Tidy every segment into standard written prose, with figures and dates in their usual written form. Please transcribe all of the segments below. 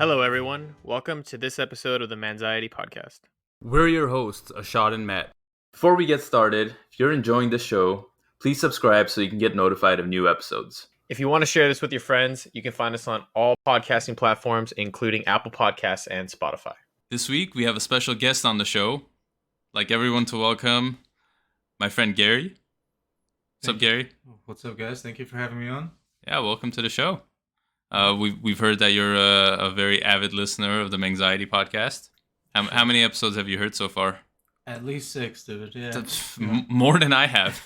Hello, everyone. Welcome to this episode of the Manxiety Podcast. We're your hosts, Ashad and Matt. Before we get started, if you're enjoying this show, please subscribe so you can get notified of new episodes. If you want to share this with your friends, you can find us on all podcasting platforms, including Apple Podcasts and Spotify. This week, we have a special guest on the show. I'd like everyone to welcome my friend Gary. What's up, Gary? What's up, guys? Thank you for having me on. Yeah, welcome to the show. We've heard that you're a very avid listener of the Manxiety Podcast. How many episodes have you heard so far? At least 6, dude. Yeah. That's more than I have.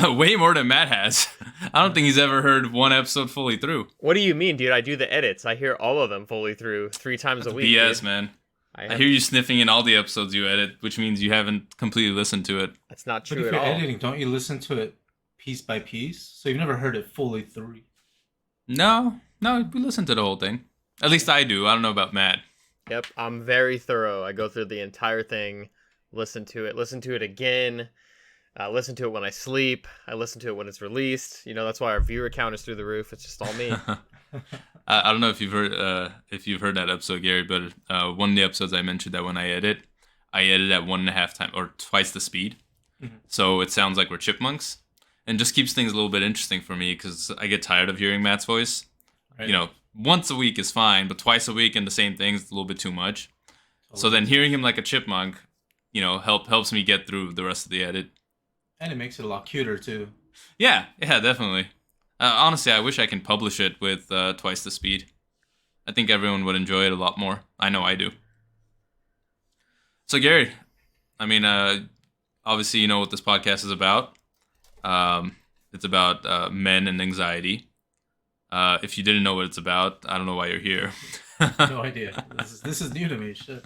Way more than Matt has. I don't think he's ever heard one episode fully through. What do you mean, dude? I do the edits. I hear all of them fully through 3 times a week. BS, dude. man. I hear you sniffing in all the episodes you edit, which means you haven't completely listened to it. That's not But true if at you're all. editing, don't you listen to it piece by piece? So you've never heard it fully through. No, we listen to the whole thing. At least I do. I don't know about Matt. Yep, I'm very thorough. I go through the entire thing, listen to it again, listen to it when I sleep. I listen to it when it's released. You know, that's why our viewer count is through the roof. It's just all me. I don't know if you've heard that episode, Gary, but one of the episodes I mentioned that when I edit at 1.5 times or twice the speed, so it sounds like we're chipmunks, and just keeps things a little bit interesting for me because I get tired of hearing Matt's voice. Right. You know, once a week is fine, but twice a week and the same thing is a little bit too much. So then hearing him like a chipmunk, you know, helps me get through the rest of the edit. And it makes it a lot cuter, too. Yeah, definitely. Honestly, I wish I can publish it with twice the speed. I think everyone would enjoy it a lot more. I know I do. So, Gary, I mean, obviously you know what this podcast is about. It's about men and anxiety. If you didn't know what it's about, I don't know why you're here. No idea. This is new to me. Shit.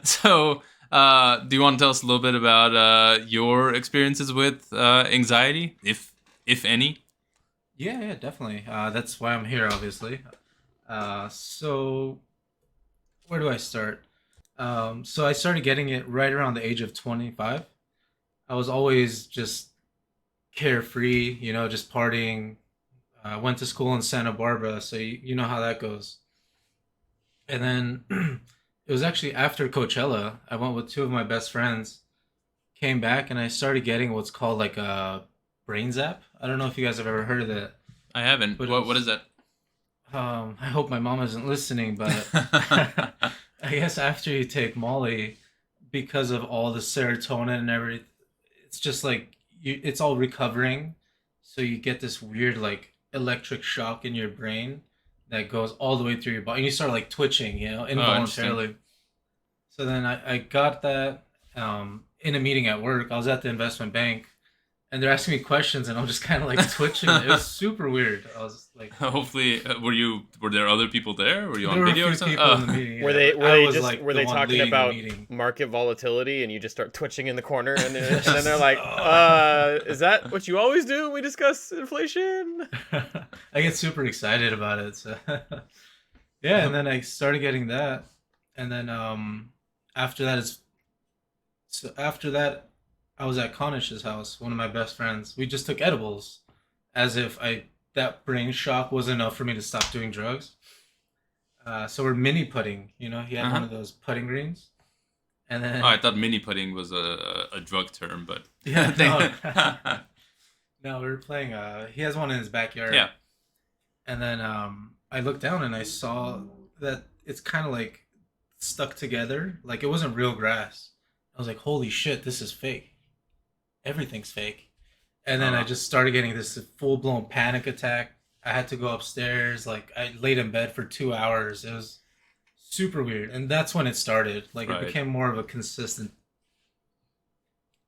So, do you want to tell us a little bit about your experiences with anxiety, if any? Yeah, definitely. That's why I'm here, obviously. So where do I start? So I started getting it right around the age of 25. I was always just carefree, you know, just partying. I went to school in Santa Barbara, so you know how that goes. And then it was actually after Coachella. I went with 2 of my best friends, came back, and I started getting what's called like a brain zap. I don't know if you guys have ever heard of that. I haven't. But What is that? I hope my mom isn't listening, but I guess after you take Molly, because of all the serotonin and everything, it's just like it's all recovering. So you get this weird like electric shock in your brain that goes all the way through your body. And you start like twitching, you know, involuntarily. So then I got that in a meeting at work. I was at the investment bank, and they're asking me questions, and I'm just kind of like twitching. It was super weird. I was like, Hopefully, were there other people there? Were you there on were video a or few something? people in the meeting. Were yeah, they but I was, were they the one talking leading the about meeting. market volatility and you just start twitching in the corner and then they're like, is that what you always do when we discuss inflation? I get super excited about it. So yeah, and then I started getting that, and then after that, I was at Conish's house, one of my best friends. We just took edibles, as if that brain shock was enough for me to stop doing drugs. So we're mini putting. You know, he had one of those putting greens, and then Oh, I thought mini putting was a drug term, but yeah, no, we were playing. He has one in his backyard. Yeah. And then I looked down and I saw that it's kind of like stuck together. Like it wasn't real grass. I was like, holy shit, this is fake. Everything's fake. And then I just started getting this full-blown panic attack. I had to go upstairs. Like I laid in bed for 2 hours. It was super weird. And that's when it started. Like Right. it became more of a consistent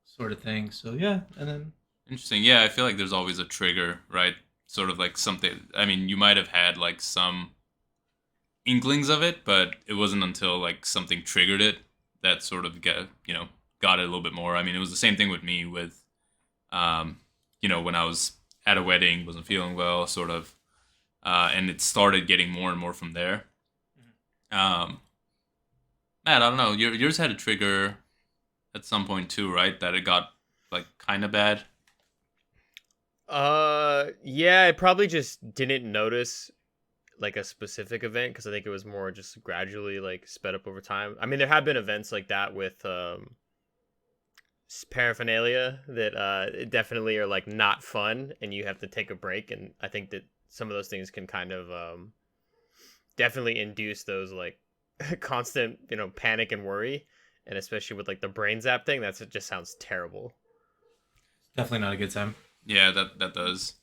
sort of thing. So yeah, and then Interesting. Yeah, I feel like there's always a trigger, right? Sort of like something. I mean, you might have had like some inklings of it, but it wasn't until like something triggered it that sort of got it a little bit more. I mean, it was the same thing with me with, when I was at a wedding, wasn't feeling well, sort of, and it started getting more and more from there. Matt, I don't know. Yours had a trigger at some point too, right? That it got like kind of bad. Yeah, I probably just didn't notice like a specific event because I think it was more just gradually like sped up over time. I mean, there have been events like that with paraphernalia that definitely are like not fun, and you have to take a break. And I think that some of those things can kind of definitely induce those like constant, panic and worry, and especially with like the brain zap thing, it just sounds terrible. Definitely not a good time. Yeah, that does.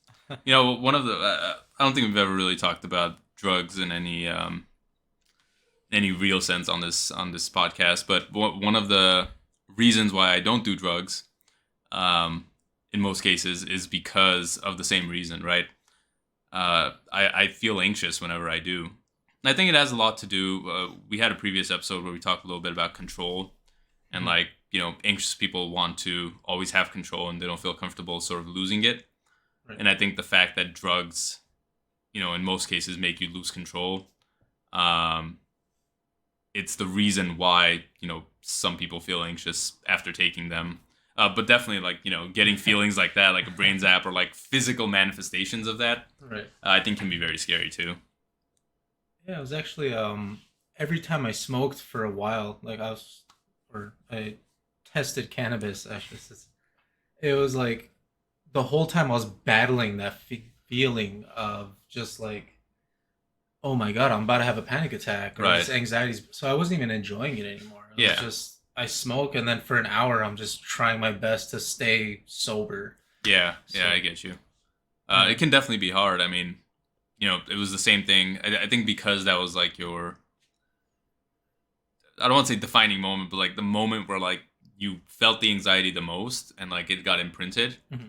One of the I don't think we've ever really talked about drugs in any real sense on this podcast, but one of the reasons why I don't do drugs, in most cases, is because of the same reason, right? I feel anxious whenever I do. And I think it has a lot to do. We had a previous episode where we talked a little bit about control, and like anxious people want to always have control, and they don't feel comfortable sort of losing it. Right. And I think the fact that drugs, in most cases, make you lose control. It's the reason why some people feel anxious after taking them. But definitely, like getting feelings like that, like a brain zap, or like physical manifestations of that, right? I think can be very scary too. Yeah, it was actually every time I smoked for a while, like I tested cannabis. Actually, it was like the whole time I was battling that feeling of just like, oh my god, I'm about to have a panic attack, or right. this anxiety. So I wasn't even enjoying it anymore. It was just I smoke, and then for an hour, I'm just trying my best to stay sober. Yeah, I get you. It can definitely be hard. I mean, it was the same thing. I think because that was like your, I don't want to say defining moment, but like the moment where like you felt the anxiety the most, and like it got imprinted. Mm-hmm.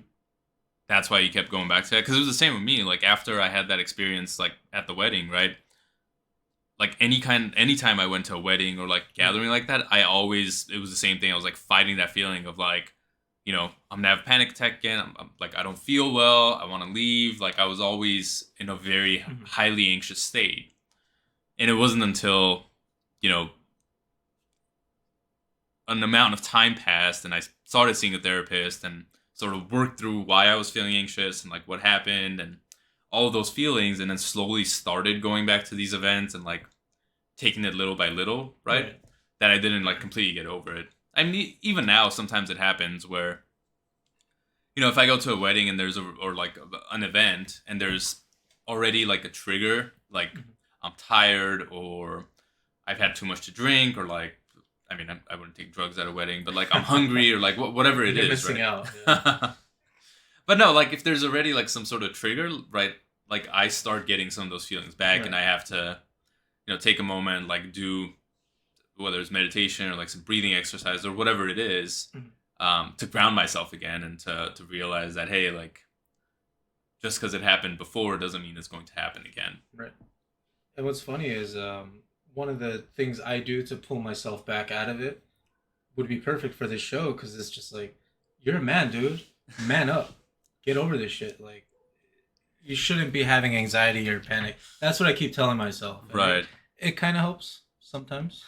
That's why you kept going back to that. Because it was the same with me. Like after I had that experience, like at the wedding, right? Like anytime I went to a wedding or like gathering like that, it was the same thing. I was like fighting that feeling of like, I'm gonna have a panic attack again. I'm like, I don't feel well. I want to leave. Like I was always in a very highly anxious state. And it wasn't until, an amount of time passed and I started seeing a therapist and sort of worked through why I was feeling anxious and like what happened and all of those feelings, and then slowly started going back to these events and like taking it little by little, right? That I didn't like completely get over it. I mean, even now, sometimes it happens where, if I go to a wedding and there's an event and there's already like a trigger, like I'm tired or I've had too much to drink, or like, I mean, I wouldn't take drugs at a wedding, but like I'm hungry or like whatever it You're is, missing right? out. Yeah. But no, like if there's already like some sort of trigger, right? Like I start getting some of those feelings back, and I have to, take a moment, like do whether it's meditation or like some breathing exercise or whatever it is, to ground myself again and to realize that, hey, like just because it happened before doesn't mean it's going to happen again. Right. And what's funny is one of the things I do to pull myself back out of it would be perfect for this show, because it's just like, you're a man, dude. Man up. Get over this shit. Like, you shouldn't be having anxiety or panic. That's what I keep telling myself. Right. It kind of helps sometimes.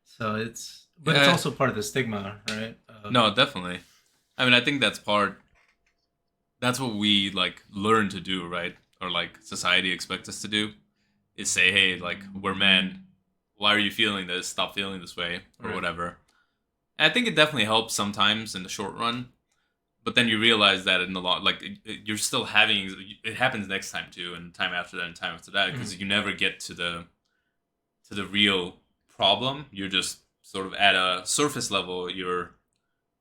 So it's also part of the stigma, right? No, definitely. I mean, I think that's what we like learn to do, right? Or like society expects us to do, is say, hey, like we're men. Why are you feeling this? Stop feeling this way, or whatever. And I think it definitely helps sometimes in the short run. But then you realize that in the long, like you're still having, it happens next time too, and time after that, and time after that, because you never get to the real problem. You're just sort of at a surface level. You're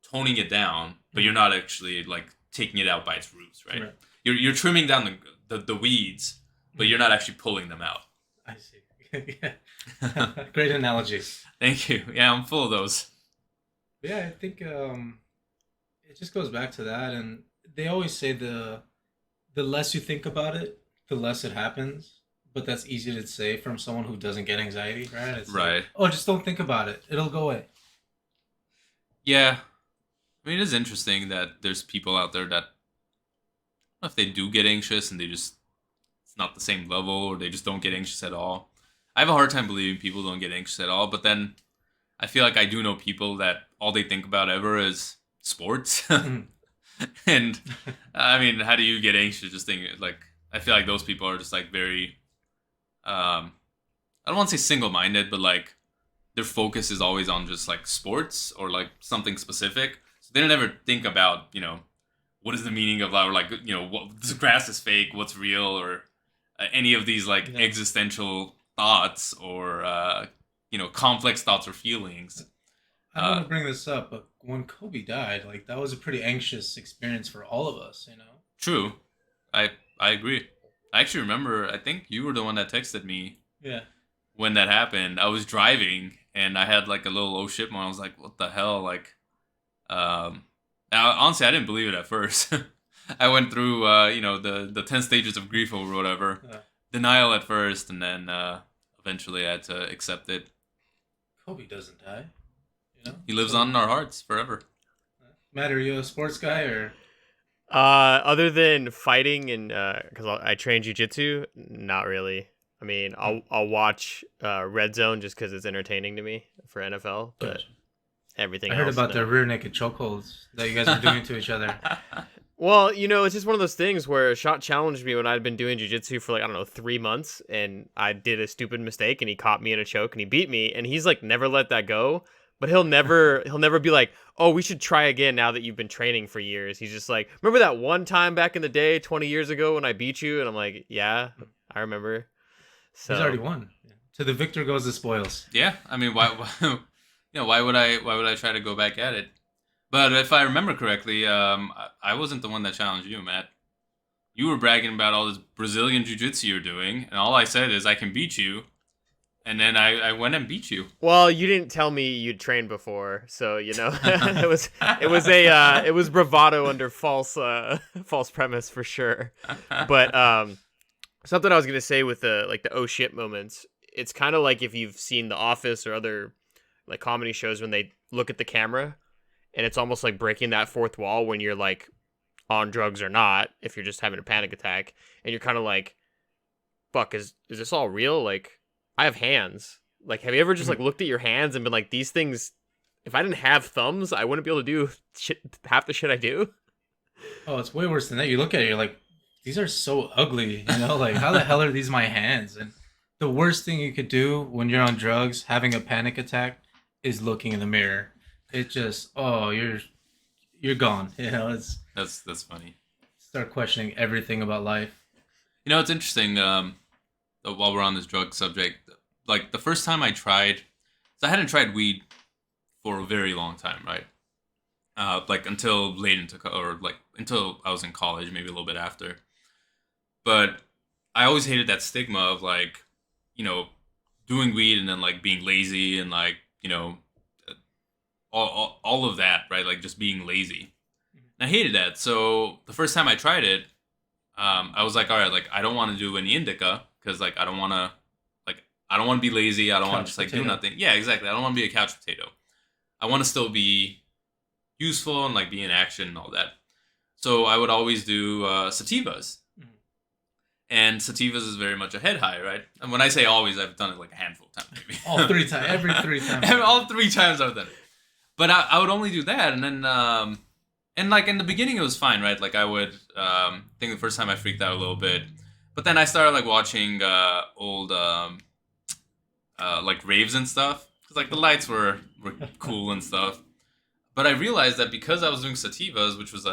toning it down, but you're not actually like taking it out by its roots, right? You're trimming down the weeds, but you're not actually pulling them out. I see. Yeah. Great analogy. Thank you. Yeah, I'm full of those. Yeah, I think it just goes back to that, and they always say the less you think about it, the less it happens. But that's easy to say from someone who doesn't get anxiety, right? It's right. Like, oh, just don't think about it; it'll go away. Yeah, I mean, it is interesting that there's people out there that, I don't know if they do get anxious and it's not the same level, or they just don't get anxious at all. I have a hard time believing people don't get anxious at all, but then I feel like I do know people that all they think about ever is sports. And I mean, how do you get anxious just thinking, like, I feel like those people are just like very, I don't want to say single-minded, but like their focus is always on just like sports or like something specific. So they don't ever think about, what is the meaning of that, or like, what this grass is fake, what's real, or any of these like existential thoughts or complex thoughts or feelings. I don't want to bring this up, but when Kobe died, like that was a pretty anxious experience for all of us, you know. True, I agree. I actually remember. I think you were the one that texted me Yeah. when that happened. I was driving and I had like a little oh shit moment. I was like, what the hell? Like, honestly, I didn't believe it at first. I went through, the 10 stages of grief or whatever. Yeah. Denial at first, and then eventually I had to accept it. Kobe doesn't die, you know. He lives on in our hearts forever. Matt, are you a sports guy or? Other than fighting and because I train jiu-jitsu, not really. I mean, I'll watch Red Zone just because it's entertaining to me for NFL, but everything I heard else, about no. the rear naked chokeholds that you guys were doing to each other. Well, it's just one of those things where Shot challenged me when I'd been doing jiu-jitsu for like, I don't know, 3 months, and I did a stupid mistake, and he caught me in a choke, and he beat me, and he's like never let that go. But he'll never be like, oh, we should try again now that you've been training for years. He's just like, remember that one time back in the day, 20 years ago when I beat you? And I'm like, yeah, I remember. So He's already won. To the victor goes the spoils. Yeah, I mean, why would I try to go back at it? But if I remember correctly, I wasn't the one that challenged you, Matt. You were bragging about all this Brazilian jiu-jitsu you're doing, and all I said is I can beat you, and then I went and beat you. Well, you didn't tell me you'd trained before, so it was bravado under false premise for sure. But something I was gonna say with the oh shit moments, it's kind of like if you've seen The Office or other like comedy shows when they look at the camera, and it's almost like breaking that fourth wall when you're like on drugs or not. If you're just having a panic attack, and you're kind of like, "Fuck, is this all real?" Like, I have hands. Like, have you ever just like looked at your hands and been like, these things? If I didn't have thumbs, I wouldn't be able to do half the shit I do. Oh, it's way worse than that. You look at it, you're like, these are so ugly, you know? Like, how the hell are these my hands? And the worst thing you could do when you're on drugs, having a panic attack, is looking in the mirror. It just, you're gone. You know, it's That's funny. start questioning everything about life. It's interesting. While we're on this drug subject, like the first time I tried, so I hadn't tried weed for a very long time, right? Like until late until I was in college, maybe a little bit after. But I always hated that stigma of like, doing weed and then like being lazy and like, all of that, right? Like just being lazy. And I hated that. So the first time I tried it, I was like, all right, like I don't want to do any indica because like I don't want to be lazy. I don't want to just like do nothing. Yeah, exactly. I don't want to be a couch potato. I want to still be useful and like be in action and all that. So I would always do sativas. And sativas is very much a head high, right? And when I say always, I've done it like a handful of times, maybe. All 3 times, every 3 times. All 3 times I've done it. But I would only do that, and then and like in the beginning it was fine, right? Like I would think the first time I freaked out a little bit, but then I started like watching old like raves and stuff because like the lights were cool and stuff. But I realized that because I was doing sativas, which was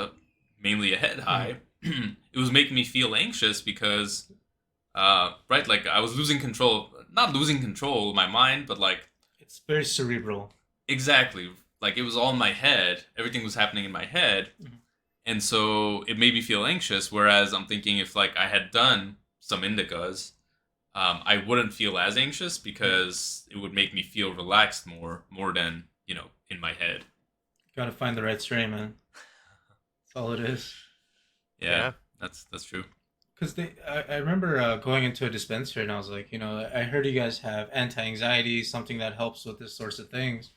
mainly a head high, it was making me feel anxious because right, like I was not losing control of my mind, but like It's very cerebral. exactly. Like it was all in my head. Everything was happening in my head. And so it made me feel anxious. Whereas I'm thinking if like I had done some indicas, I wouldn't feel as anxious because it would make me feel relaxed more than, in my head. Gotta find the right strain, man. That's all it is. Yeah. That's true. Because I remember going into a dispensary and I was like, I heard you guys have anti-anxiety, something that helps with this sorts of things.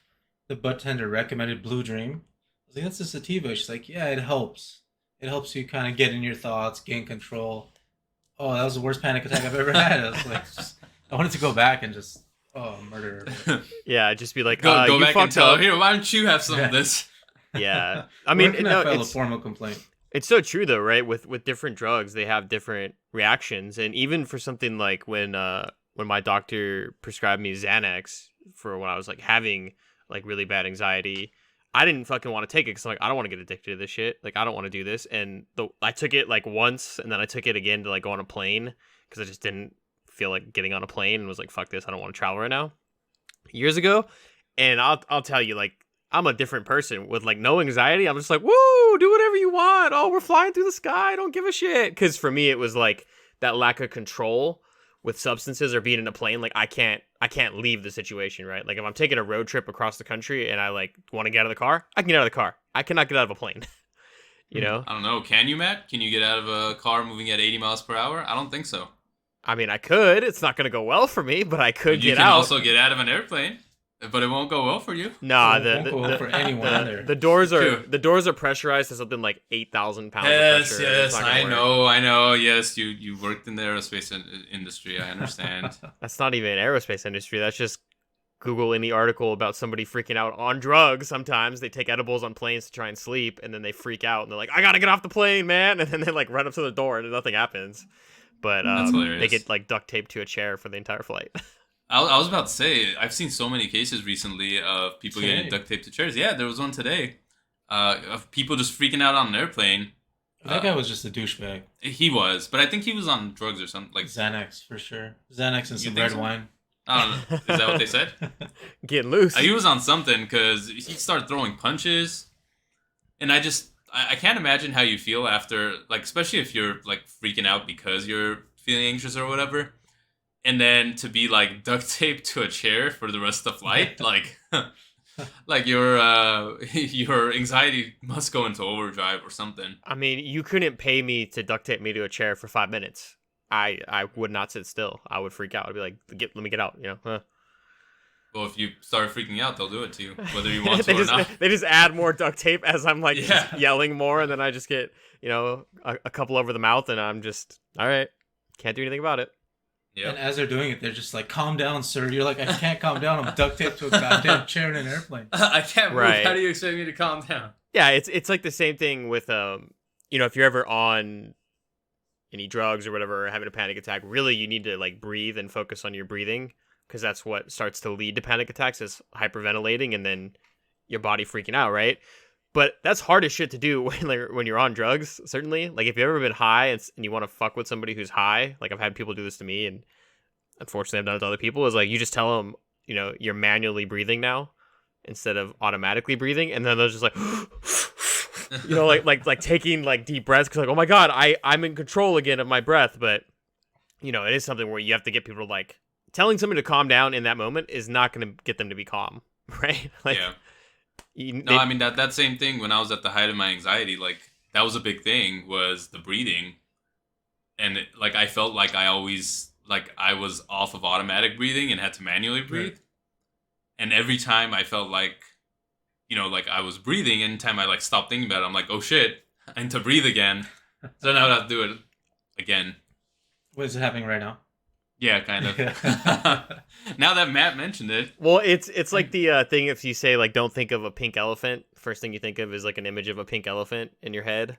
The bud tender recommended Blue Dream. I was like, that's a sativa. She's like, yeah, it helps. It helps you kind of get in your thoughts, gain control. Oh, that was the worst panic attack I've ever had. I was like, I wanted to go back and just, murder her. Yeah, just be like, Go you back and fucked tell up. her, here, why don't you have some of this? Yeah, I mean, Where can I file a formal complaint? It's so true though, right? With different drugs, they have different reactions, and even for something like when my doctor prescribed me Xanax for when I was like having like really bad anxiety, I didn't fucking want to take it because I'm like I don't want to get addicted to this shit. Like I don't want to do this, and I took it like once, and then I took it again to like go on a plane because I just didn't feel like getting on a plane and was like fuck this, I don't want to travel right now. Years ago, and I'll tell you like I'm a different person with like no anxiety. I'm just like, woo, do whatever you want. Oh, we're flying through the sky. I don't give a shit. Because for me, it was like that lack of control with substances or being in a plane. Like I can't leave the situation, right? Like if I'm taking a road trip across the country and I like want to get out of the car, I can get out of the car. I cannot get out of a plane. You know? I don't know. Can you, Matt? Can you get out of a car moving at 80 miles per hour? I don't think so. I mean, I could. It's not going to go well for me, but I could You get can out. also get out of an airplane, but it won't go well for you. Nah, It won't go well for anyone either. the doors are True. the doors are pressurized to something like 8,000 pounds Yes, of pressure. It's yes, not gonna I work. know. Yes, you worked in the aerospace industry. I understand. That's not even aerospace industry. That's just Google any article about somebody freaking out on drugs. Sometimes they take edibles on planes to try and sleep, and then they freak out and they're like, "I gotta get off the plane, man!" And then they like run up to the door and nothing happens. But That's they hilarious. get like duct taped to a chair for the entire flight. I was about to say, I've seen so many cases recently of people getting Today? duct taped to chairs. Yeah, there was one today of people just freaking out on an airplane. That guy was just a douchebag. He was, but I think he was on drugs or something. Like, Xanax for sure. Xanax and You some think red so? wine. I don't know. Is that what they said? Getting loose. He was on something because he started throwing punches, and I can't imagine how you feel after, like, especially if you're like freaking out because you're feeling anxious or whatever, and then to be like duct taped to a chair for the rest of the flight, like, like your anxiety must go into overdrive or something. I mean, you couldn't pay me to duct tape me to a chair for 5 minutes. I would not sit still. I would freak out. I'd be like, let me get out. You know. Huh. Well, if you start freaking out, they'll do it to you, whether you want to they or just not. they just add more duct tape as I'm like Yeah. just yelling more, and then I just get a couple over the mouth, and I'm just all right. Can't do anything about it. And Yeah. as they're doing it, they're just like, "Calm down, sir." You're like, "I can't calm down. I'm duct taped to a goddamn chair in an airplane." I can't move. Right. How do you expect me to calm down? Yeah, it's like the same thing with if you're ever on any drugs or whatever, or having a panic attack, really you need to like breathe and focus on your breathing, because that's what starts to lead to panic attacks is hyperventilating and then your body freaking out, right? But that's hard as shit to do when you're on drugs, certainly. Like if you've ever been high and you want to fuck with somebody who's high, like I've had people do this to me, and unfortunately I've done it to other people, is like you just tell them, you're manually breathing now instead of automatically breathing, and then they're just like like taking like deep breaths because like, oh my god, I'm in control again of my breath. But it is something where you have to get people to like, telling somebody to calm down in that moment is not going to get them to be calm, right? Like, Yeah. you- No, I mean that same thing when I was at the height of my anxiety, like that was a big thing, was the breathing. And like I felt like I always like I was off of automatic breathing and had to manually breathe. And every time I felt like like I was breathing, anytime I like stopped thinking about it, I'm like, oh shit, I need to breathe again. So now I have to do it again. What is happening right now? Yeah, kind of. Now that Matt mentioned it, well, it's like the thing if you say like don't think of a pink elephant, first thing you think of is like an image of a pink elephant in your head.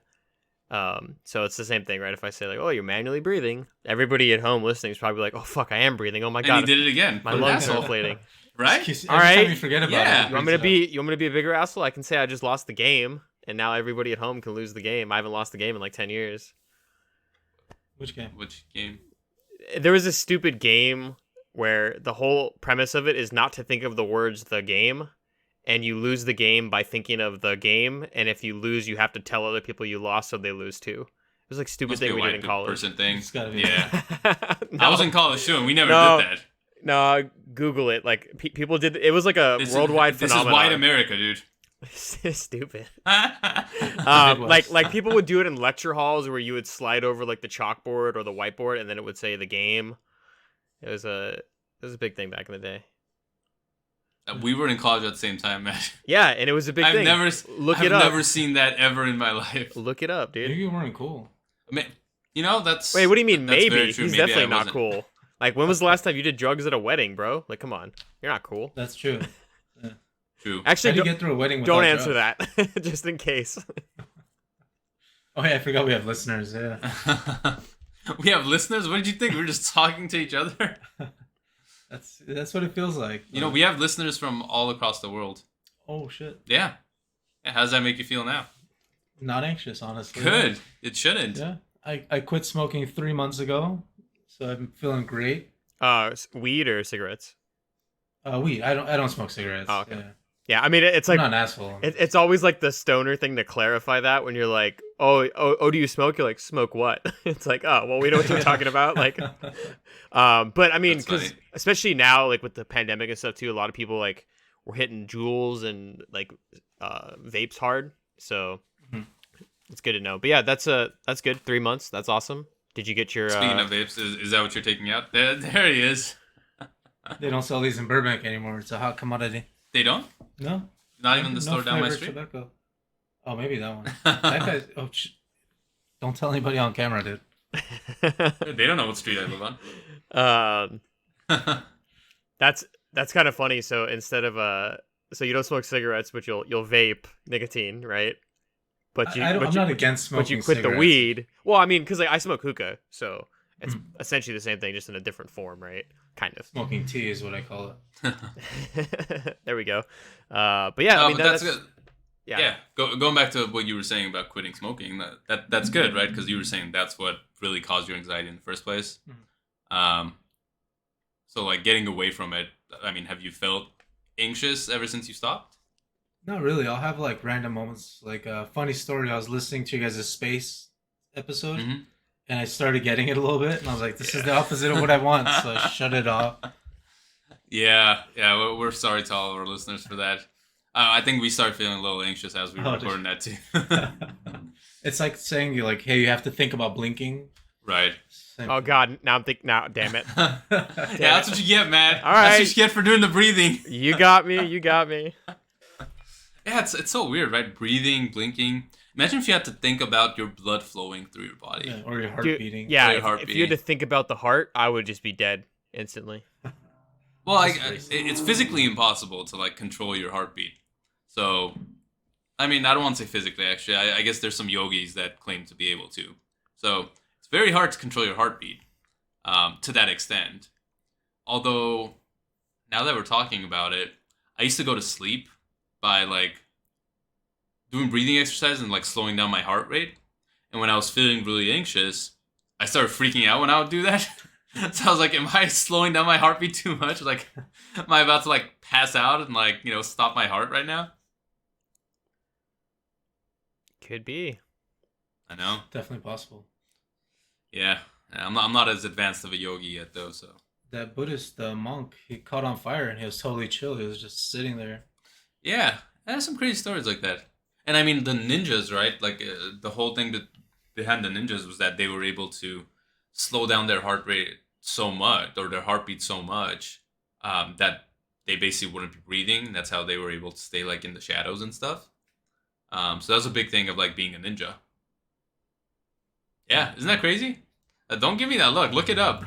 So it's the same thing, right? If I say like, oh, you're manually breathing, everybody at home listening is probably like, oh fuck, I am breathing. Oh my and god, he did it again. my What an lungs are asshole. inflating. Right? Every All right. time you forget about Yeah. it. You want me to be a bigger asshole? I can say I just lost the game, and now everybody at home can lose the game. I haven't lost the game in like 10 years. Which game? Which game? There was a stupid game where the whole premise of it is not to think of the words "the game," and you lose the game by thinking of the game. And if you lose, you have to tell other people you lost, so they lose too. It was like stupid Must be thing a we white did in college. person thing. It's gotta be. Yeah. No. I was in college too, and we never No. did that. No, Google it. Like people did. It was like a worldwide This phenomenon. is white America, dude. Stupid. Midwest. Like people would do it in lecture halls where you would slide over like the chalkboard or the whiteboard, and then it would say the game. It was a big thing back in the day. We were in college at the same time, man. Yeah, and it was a big thing. Look I've it up. never seen that ever in my life. Look it up, Maybe dude. you weren't cool. That's. Wait, what do you mean? that's very Maybe true. he's Maybe I definitely not wasn't. cool. Like, when was the last time you did drugs at a wedding, bro? Like, come on, you're not cool. That's true. True. Actually, How do you get through a wedding without don't answer drugs? that, just in case. Oh yeah, I forgot we have listeners. Yeah. We have listeners. What did you think? We're just talking to each other. That's what it feels like. You know, we have listeners from all across the world. Oh shit. Yeah. How does that make you feel now? Not anxious, honestly. Good. It shouldn't. Yeah. I quit smoking 3 months ago, so I'm feeling great. Weed or cigarettes? Weed. I don't smoke cigarettes. Oh, okay. Yeah. Yeah, I mean, it's I'm like not an asshole. it's always like the stoner thing to clarify that when you're like, oh, do you smoke? You're like, smoke what? It's like, oh, well, we know what you're talking about. Like, but I mean, That's because funny. especially now, like with the pandemic and stuff too, a lot of people like were hitting jewels and like vapes hard. So Mhm. it's good to know. But yeah, that's good. 3 months. That's awesome. Did you get your? Speaking of vapes, is that what you're taking out? There he is. They don't sell these in Burbank anymore. It's a hot commodity. They don't? No. Not even the No store down my flavored street? tobacco. Oh, maybe that one. That guy. Oh, don't tell anybody on camera, dude. They don't know what street I live on. That's kind of funny. So instead of so you don't smoke cigarettes, but you'll vape nicotine, right? But I'm not against smoking but you quit the cigarettes. weed. Well, I mean, because like I smoke hookah, so it's essentially the same thing, just in a different form, right? Kind of. Smoking tea is what I call it. There we go. But yeah, I mean but that's good. yeah. Yeah, going back to what you were saying about quitting smoking, that's good, right? Because you were saying that's what really caused your anxiety in the first place. So like getting away from it. I mean, have you felt anxious ever since you stopped? Not really. I'll have like random moments. Like a funny story. I was listening to you guys' space episode, Mhm. and I started getting it a little bit, and I was like, "This is the opposite of what I want." So I shut it off. Yeah. We're sorry to all of our listeners for that. I think we started feeling a little anxious as we were Oh, recording that too. It's like saying you like, "Hey, you have to think about blinking." Right. Same Oh thing. God, now I'm thinking. Now, damn it, Yeah, that's what you get, man. All That's right. what you get for doing the breathing. you got me. You got me. Yeah, it's so weird, right? Breathing, blinking. Imagine if you had to think about your blood flowing through your body. Yeah, or your heart Dude, beating. yeah, Your if, heart if you had to beating. think about the heart, I would just be dead instantly. Well, That's it's physically impossible to like control your heartbeat. So, I mean, I don't want to say physically. Actually, I guess there's some yogis that claim to be able to. So it's very hard to control your heartbeat to that extent. Although, now that we're talking about it, I used to go to sleep by like doing breathing exercise and like slowing down my heart rate. And when I was feeling really anxious, I started freaking out when I would do that. So I was like, am I slowing down my heartbeat too much? Like, am I about to like pass out and like, stop my heart right now? Could be. I know. Definitely possible. Yeah. I'm not as advanced of a yogi yet though, so. That Buddhist monk, he caught on fire and he was totally chill. He was just sitting there. Yeah, there's some crazy stories like that. And I mean, the ninjas, right? Like, the whole thing that behind the ninjas was that they were able to slow down their heart rate so much, or their heartbeat so much, that they basically wouldn't be breathing. That's how they were able to stay, like, in the shadows and stuff. So that's a big thing of, like, being a ninja. Yeah, isn't that crazy? Don't give me that look. Look it up.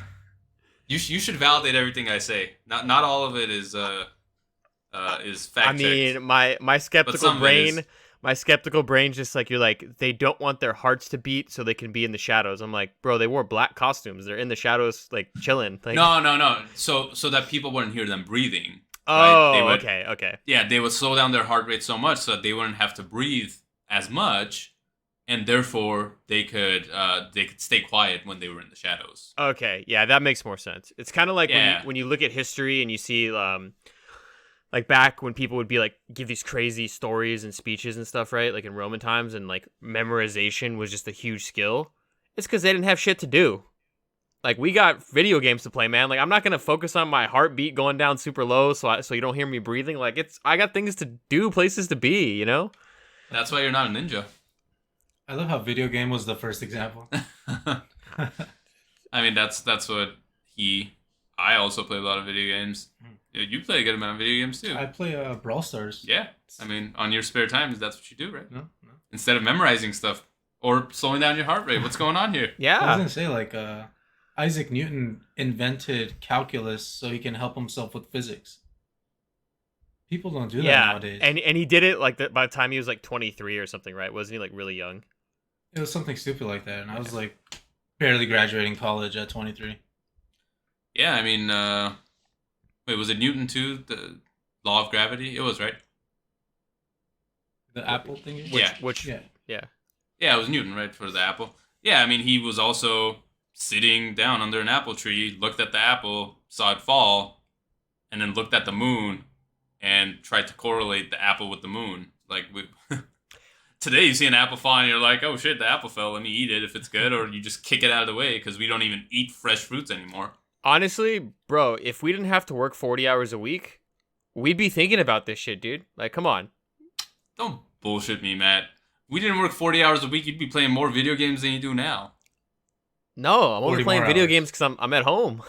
You should validate everything I say. Not all of it is fact I mean, my skeptical some of it is. brain, my skeptical brain's just like, you're like, they don't want their hearts to beat so they can be in the shadows. I'm like, bro, they wore black costumes. They're in the shadows, like chilling. Like, No. So that people wouldn't hear them breathing. oh, They would- okay. Yeah, they would slow down their heart rate so much so that they wouldn't have to breathe as much, and therefore they could stay quiet when they were in the shadows. Okay, yeah, that makes more sense. It's kind of like Yeah. when you look at history and you see, like back when people would be like give these crazy stories and speeches and stuff, right? Like in Roman times, and like memorization was just a huge skill. It's because they didn't have shit to do. Like we got video games to play, man. Like I'm not gonna focus on my heartbeat going down super low, so you don't hear me breathing. Like I got things to do, places to be, you know. That's why you're not a ninja. I love how video game was the first example. I mean, that's what I also play a lot of video games. Yeah, you play a good amount of video games too. I play Brawl Stars. Yeah, I mean, on your spare time, that's what you do, right? No. Instead of memorizing stuff or slowing down your heart rate. What's going on here? I was Yeah, gonna say like Isaac Newton invented calculus so he can help himself with physics. People don't do that yeah, nowadays. and he did it like by the time he was like 23 or something, right? Wasn't he like really young? It was something stupid like that, and I was like barely graduating college at 23. Yeah, I mean, wait, was it Newton too? The law of gravity? It was, right? The Apple thingy. Yeah. Which Yeah. yeah. Yeah, it was Newton, right, for the apple. Yeah, I mean, he was also sitting down under an apple tree, looked at the apple, saw it fall, and then looked at the moon and tried to correlate the apple with the moon. Like, today you see an apple fall and you're like, oh shit, the apple fell, let me eat it if it's good, or you just kick it out of the way because we don't even eat fresh fruits anymore. Honestly, bro, if we didn't have to work 40 hours a week, we'd be thinking about this shit, dude. Like, come on. Don't bullshit me, Matt. We didn't work 40 hours a week, you'd be playing more video games than you do now. No, I'm 40 only playing more video hours. games because I'm at home.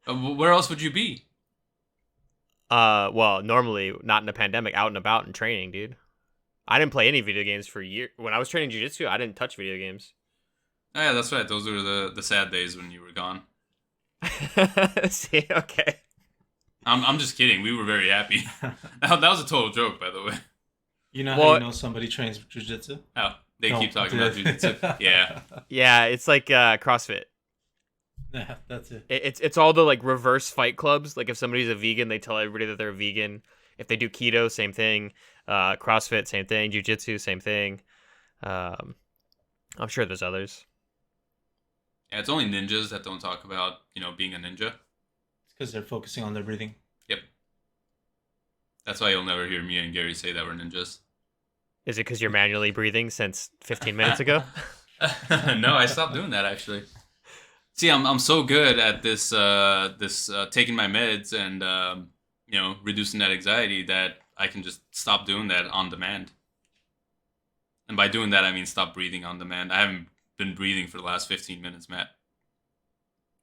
Where else would you be? Well, normally not in a pandemic, out and about and training, dude. I didn't play any video games for years. When I was training jiu-jitsu, I didn't touch video games. Oh, yeah, that's right. Those were the sad days when you were gone. See, okay. I'm just kidding. We were very happy. That was a total joke, by the way. You know Well- how you know somebody trains jujitsu? Oh, they Don't keep talking do about that. jujitsu. Yeah. Yeah, it's like CrossFit. Yeah, that's it. It's all the like reverse fight clubs. Like if somebody's a vegan, they tell everybody that they're a vegan. If they do keto, same thing. CrossFit, same thing. Jiu-jitsu, same thing. I'm sure there's others. Yeah, it's only ninjas that don't talk about, being a ninja. It's because they're focusing on their breathing. Yep. That's why you'll never hear me and Gary say that we're ninjas. Is it because you're manually breathing since 15 minutes ago? No, I stopped doing that actually. See, I'm so good at this taking my meds and reducing that anxiety that I can just stop doing that on demand. And by doing that, I mean stop breathing on demand. I haven't been breathing for the last 15 minutes, Matt.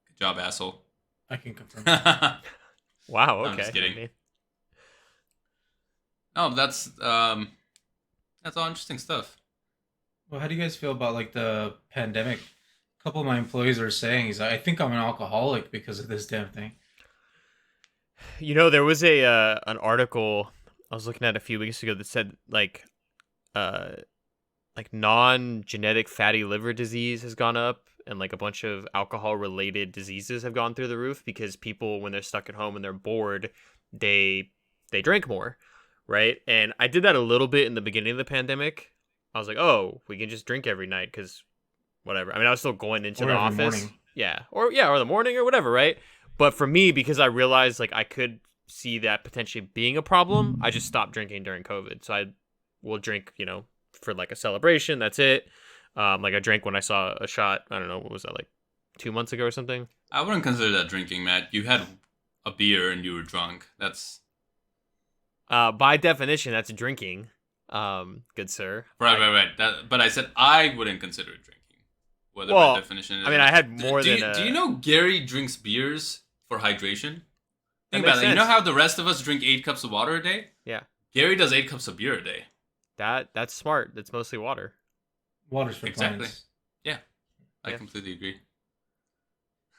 Good job, asshole. I can confirm. Wow. I'm Okay. just kidding. I mean, No, that's all interesting stuff. Well, how do you guys feel about like the pandemic? A couple of my employees are saying, "He's like, I think I'm an alcoholic because of this damn thing." there was an article I was looking at a few weeks ago that said uh non-genetic fatty liver disease has gone up, and like a bunch of alcohol related diseases have gone through the roof because people, when they're stuck at home and they're bored, they drink more, right? And I did that a little bit in the beginning of the pandemic. I was like, oh, we can just drink every night because whatever. I mean, I was still going into Or the every office. morning. Or the morning or whatever, right? But for me, because I realized like I could see that potentially being a problem, I just stopped drinking during COVID. So I will drink, for like a celebration. That's it. Like I drank when I saw a shot. I don't know, what was that, like 2 months ago or something? I wouldn't consider that drinking, Matt. You had a beer and you were drunk. That's By definition, that's drinking. Good sir. right. But I said I wouldn't consider it drinking. Whether Well, by definition, I mean, I had Do- more do than. you, do you know Gary drinks beers for hydration? Think makes about it. You know sense. how the rest of us drink 8 cups of water a day? Yeah. Gary does 8 cups of beer a day. That's smart. That's mostly water. Water's for Exactly. plants. I Yeah. completely agree.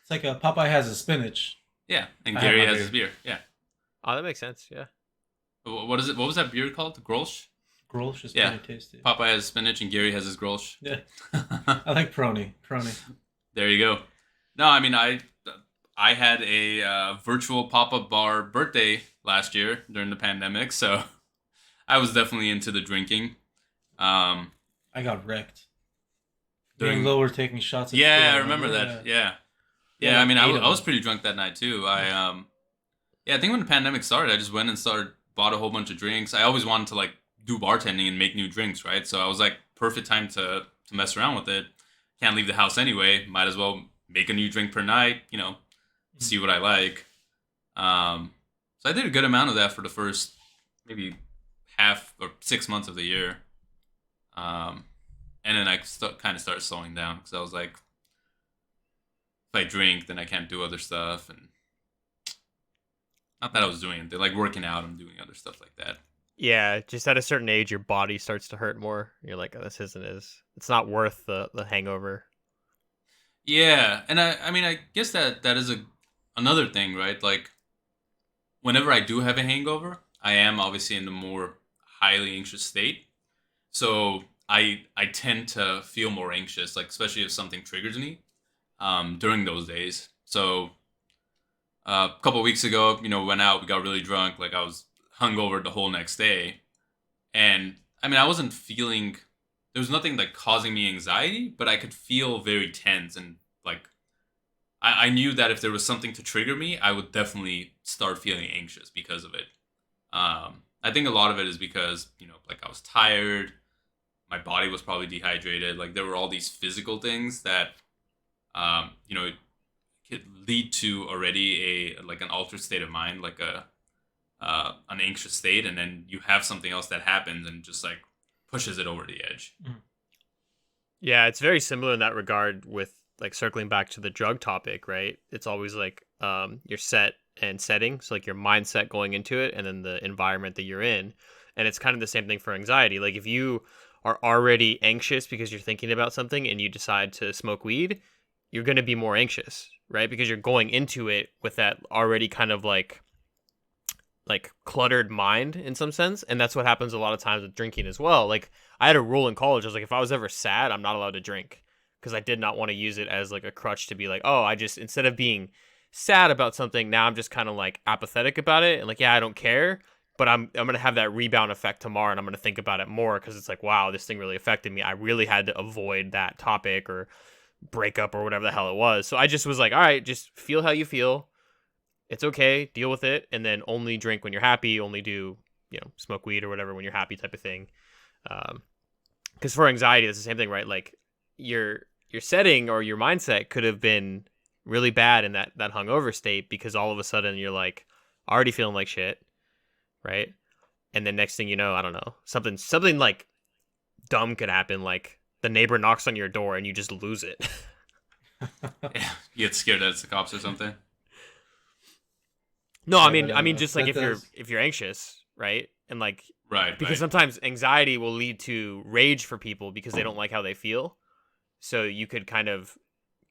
It's like Popeye has a spinach. Yeah, and I Gary have my has his beer. Yeah. Oh, that makes sense. Yeah. What is it? What was that beer called? The Grolsch? Grolsch is Yeah. pretty tasty. Popeye has spinach and Gary has his Grolsch. Yeah, I like Prony. There you go. No, I mean I had a virtual pop-up bar birthday last year during the pandemic, so I was definitely into the drinking. I got wrecked. During- During lower taking shots. At Yeah, school, I remember that. Yeah. Yeah, I mean, I like 8 was, of I was them. pretty drunk that night too. I think when the pandemic started, I just went and bought a whole bunch of drinks. I always wanted to like do bartending and make new drinks, right? So I was like, perfect time to mess around with it. Can't leave the house anyway. Might as well make a new drink per night. See what I like. So I did a good amount of that for the first maybe half or 6 months of the year. And then I kind of started slowing down because I was like, if I drink, then I can't do other stuff. And not that I was doing it, like working out and doing other stuff like that. Yeah, just at a certain age, your body starts to hurt more. You're like, oh, this isn't it's not worth the hangover. Yeah, and I mean, I guess that is another thing, right? Like, whenever I do have a hangover, I am obviously in a more highly anxious state. So I tend to feel more anxious, like especially if something triggers me during those days. So a couple of weeks ago, went out, we got really drunk, like I was hungover the whole next day, and I mean I wasn't feeling there was nothing like causing me anxiety, but I could feel very tense and like I knew that if there was something to trigger me, I would definitely start feeling anxious because of it. I think a lot of it is because like I was tired, my body was probably dehydrated. Like there were all these physical things that it could lead to already a like an altered state of mind, like a an anxious state, and then you have something else that happens and just like pushes it over the edge. Yeah, it's very similar in that regard with like circling back to the drug topic, right? It's always like your set and setting, so like your mindset going into it and then the environment that you're in. And it's kind of the same thing for anxiety. Like if you are already anxious because you're thinking about something and you decide to smoke weed, you're going to be more anxious, right? Because you're going into it with that already kind of like cluttered mind in some sense. And that's what happens a lot of times with drinking as well. Like I had a rule in college. I was like, if I was ever sad, I'm not allowed to drink, because I did not want to use it as like a crutch to be like, oh, I just, instead of being sad about something, now I'm just kind of like apathetic about it and like, yeah, I don't care, but I'm going to have that rebound effect tomorrow and I'm going to think about it more because it's like, wow, this thing really affected me. I really had to avoid that topic or breakup or whatever the hell it was. So I just was like, all right, just feel how you feel. It's okay, deal with it, and then only drink when you're happy, only do, smoke weed or whatever when you're happy type of thing. Because for anxiety, it's the same thing, right? Like your setting or your mindset could have been really bad in that hungover state because all of a sudden you're like already feeling like shit, right? And then next thing you know, I don't know, something like dumb could happen, like the neighbor knocks on your door and you just lose it. Yeah, you get scared that it's the cops or something. No, Yeah, I mean, just like that if you're anxious, right? And like, Right. because sometimes anxiety will lead to rage for people because they don't like how they feel. So you could kind of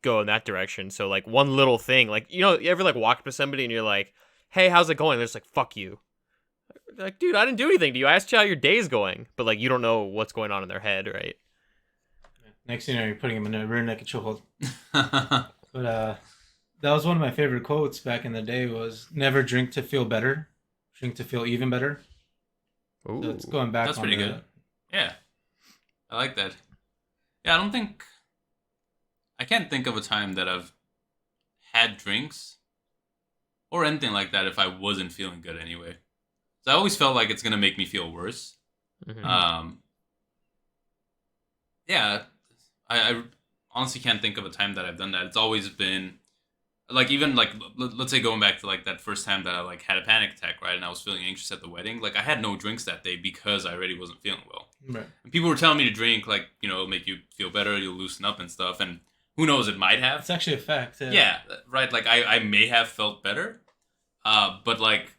go in that direction. So like one little thing, like, you ever like walk up to somebody and you're like, hey, how's it going? They're just like, fuck you. They're like, dude, I didn't do anything to you. I asked you how your day's going. But like, you don't know what's going on in their head, right? Next thing you know, you're putting him in a rear naked chokehold. But that was one of my favorite quotes back in the day was never drink to feel better, drink to feel even better. Ooh. So it's going back That's on pretty the- good. Yeah, I like that. Yeah, I can't think of a time that I've had drinks or anything like that if I wasn't feeling good anyway. So I always felt like it's gonna make me feel worse. Mhm. Yeah, I honestly can't think of a time that I've done that. It's always been like even like let's say going back to like that first time that I like had a panic attack, right? And I was feeling anxious at the wedding. Like I had no drinks that day because I already wasn't feeling well. Right. And people were telling me to drink, like it'll make you feel better, you'll loosen up and stuff. And who knows, it might have. It's actually a fact. Yeah, right. Like I may have felt better, but like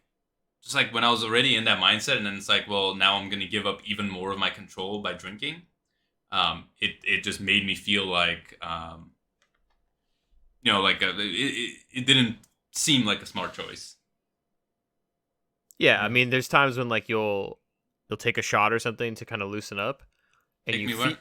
just like when I was already in that mindset, and then it's like, well, now I'm gonna give up even more of my control by drinking. It just made me feel like it didn't seem like a smart choice. Yeah, I mean, there's times when like you'll take a shot or something to kind of loosen up, and Take you me